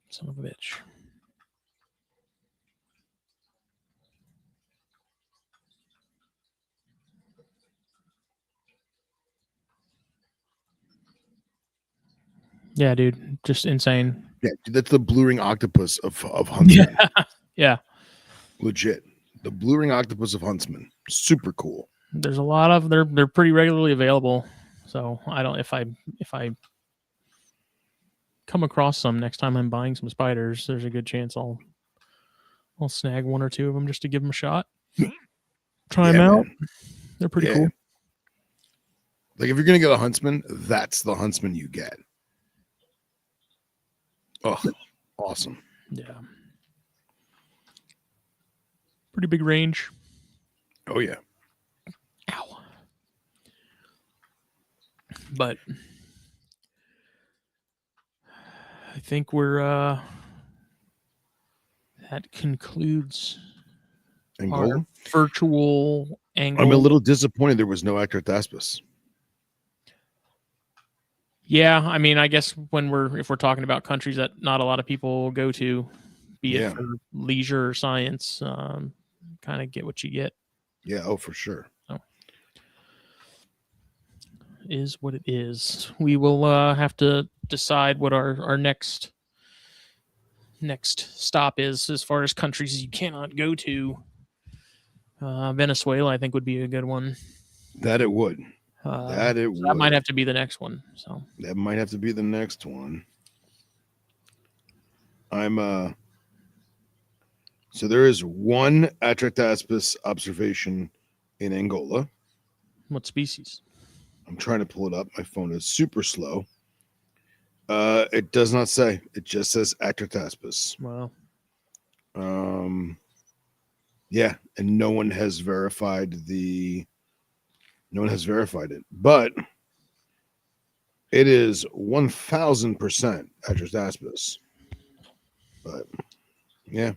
Son of a bitch. Yeah, dude, just insane. Yeah, dude, that's the blue ring octopus of Huntsman. Yeah. Legit. The blue ring octopus of Huntsman. Super cool. There's a lot of they're pretty regularly available. So I don't if I come across some next time I'm buying some spiders, there's a good chance I'll snag one or two of them just to give them a shot. Try them out. Man. They're pretty cool. Like if you're gonna get a Huntsman, that's the Huntsman you get. Oh, awesome. Yeah. Pretty big range. Oh yeah. Ow. But I think we're that concludes Angola. our virtual angle. I'm a little disappointed there was no Actrathaspis. Yeah, I mean, I guess if we're talking about countries that not a lot of people go to, be it for leisure or science, kind of get what you get. Yeah, oh for sure. So, is what it is. We will have to decide what our next stop is as far as countries you cannot go to. Venezuela, I think, would be a good one. That it would. That might have to be the next one. So that might have to be the next one. So there is one Actrathaspis observation in Angola. What species? I'm trying to pull it up. My phone is super slow. It does not say. It just says Actrathaspis. Wow. Yeah, and no one has verified it, but it is 1,000% Actrathaspis. But yeah,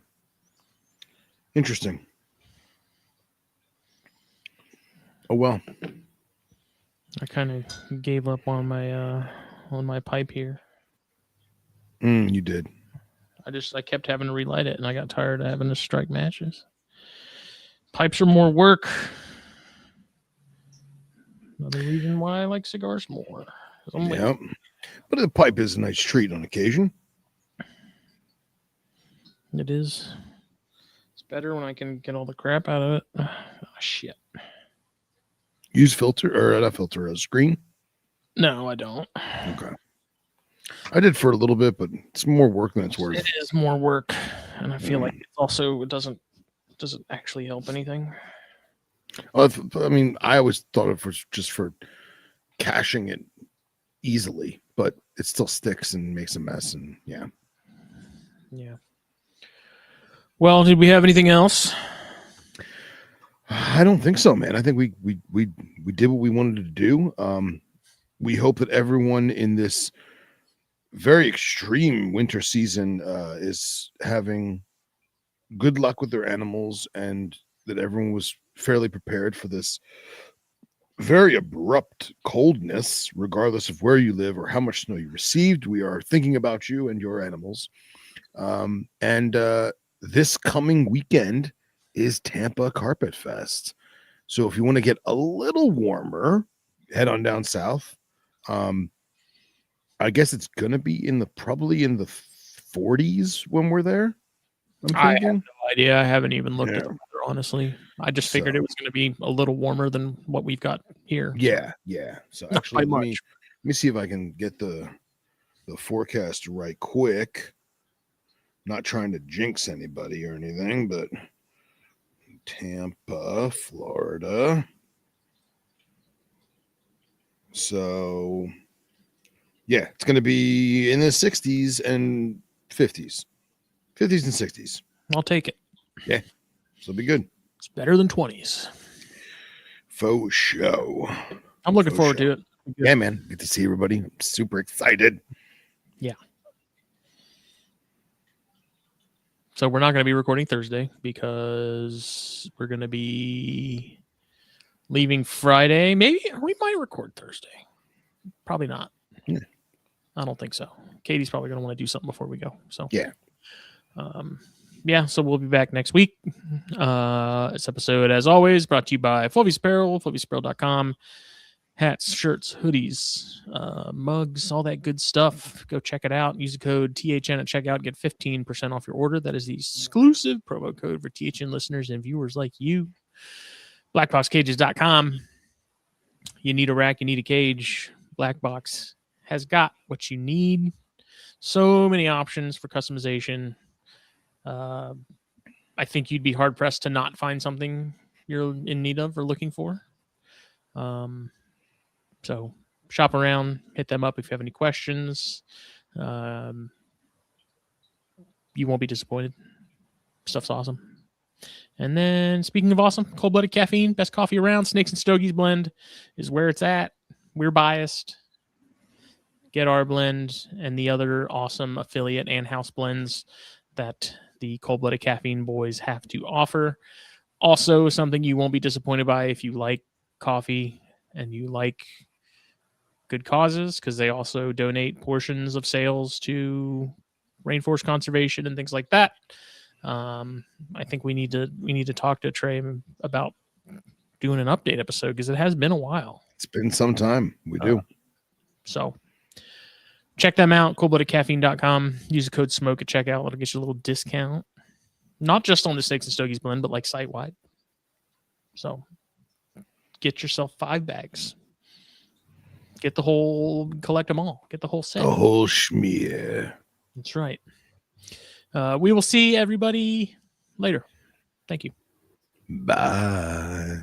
interesting. Oh well. I kind of gave up on my pipe here. You did. I kept having to relight it, and I got tired of having to strike matches. Pipes are more work. Another reason why I like cigars more. Yeah, but the pipe is a nice treat on occasion. It is. It's better when I can get all the crap out of it. Oh, shit. Use filter or not filter, a screen? No, I don't. Okay. I did for a little bit, but it's more work than it's worth. It is more work, and I feel like it doesn't actually help anything. I mean, I always thought it was just for caching it easily, but it still sticks and makes a mess. And yeah. Well, did we have anything else? I don't think so, man. I think we did what we wanted to do. We hope that everyone in this very extreme winter season is having good luck with their animals, and that everyone was fairly prepared for this very abrupt coldness, regardless of where you live or how much snow you received. We are thinking about you and your animals. And this coming weekend is Tampa Carpet Fest. So if you want to get a little warmer, head on down south. I guess it's gonna be probably in the 40s when we're there. I have no idea. I haven't even looked at the weather, honestly. I just figured it was going to be a little warmer than what we've got here. Yeah. So actually, let me see if I can get the forecast right quick. Not trying to jinx anybody or anything, but Tampa, Florida. So yeah, it's going to be in the 60s and 50s. 50s and 60s. I'll take it. So it'll be good. It's better than 20s. Faux show. I'm looking forward to it. Yeah, man. Good to see everybody. I'm super excited. Yeah. So we're not going to be recording Thursday because we're going to be leaving Friday. Maybe we might record Thursday. Probably not. Yeah. I don't think so. Katie's probably going to want to do something before we go. So yeah. So we'll be back next week. This episode, as always, brought to you by Fulvius Apparel, fulviusapparel.com. Hats, shirts, hoodies, mugs, all that good stuff. Go check it out. Use the code THN at checkout. Get 15% off your order. That is the exclusive promo code for THN listeners and viewers like you. Blackboxcages.com. You need a rack, you need a cage. Black Box has got what you need. So many options for customization. I think you'd be hard-pressed to not find something you're in need of or looking for. So shop around, hit them up if you have any questions. You won't be disappointed. Stuff's awesome. And then speaking of awesome, cold-blooded caffeine, best coffee around. Snakes and Stogies blend is where it's at. We're biased. Get our blend and the other awesome affiliate and house blends that the cold-blooded caffeine boys have to offer. Also, something you won't be disappointed by if you like coffee and you like good causes, because they also donate portions of sales to rainforest conservation and things like that. I think we need to talk to Trey about doing an update episode because it has been a while. It's been some time. We do. So check them out, coldbloodedcaffeine.com. Use the code SMOKE at checkout. It'll get you a little discount. Not just on the Snakes and Stogies blend, but like site-wide. So get yourself 5 bags. Get the whole, collect them all. Get the whole set. The whole schmear. That's right. We will see everybody later. Thank you. Bye.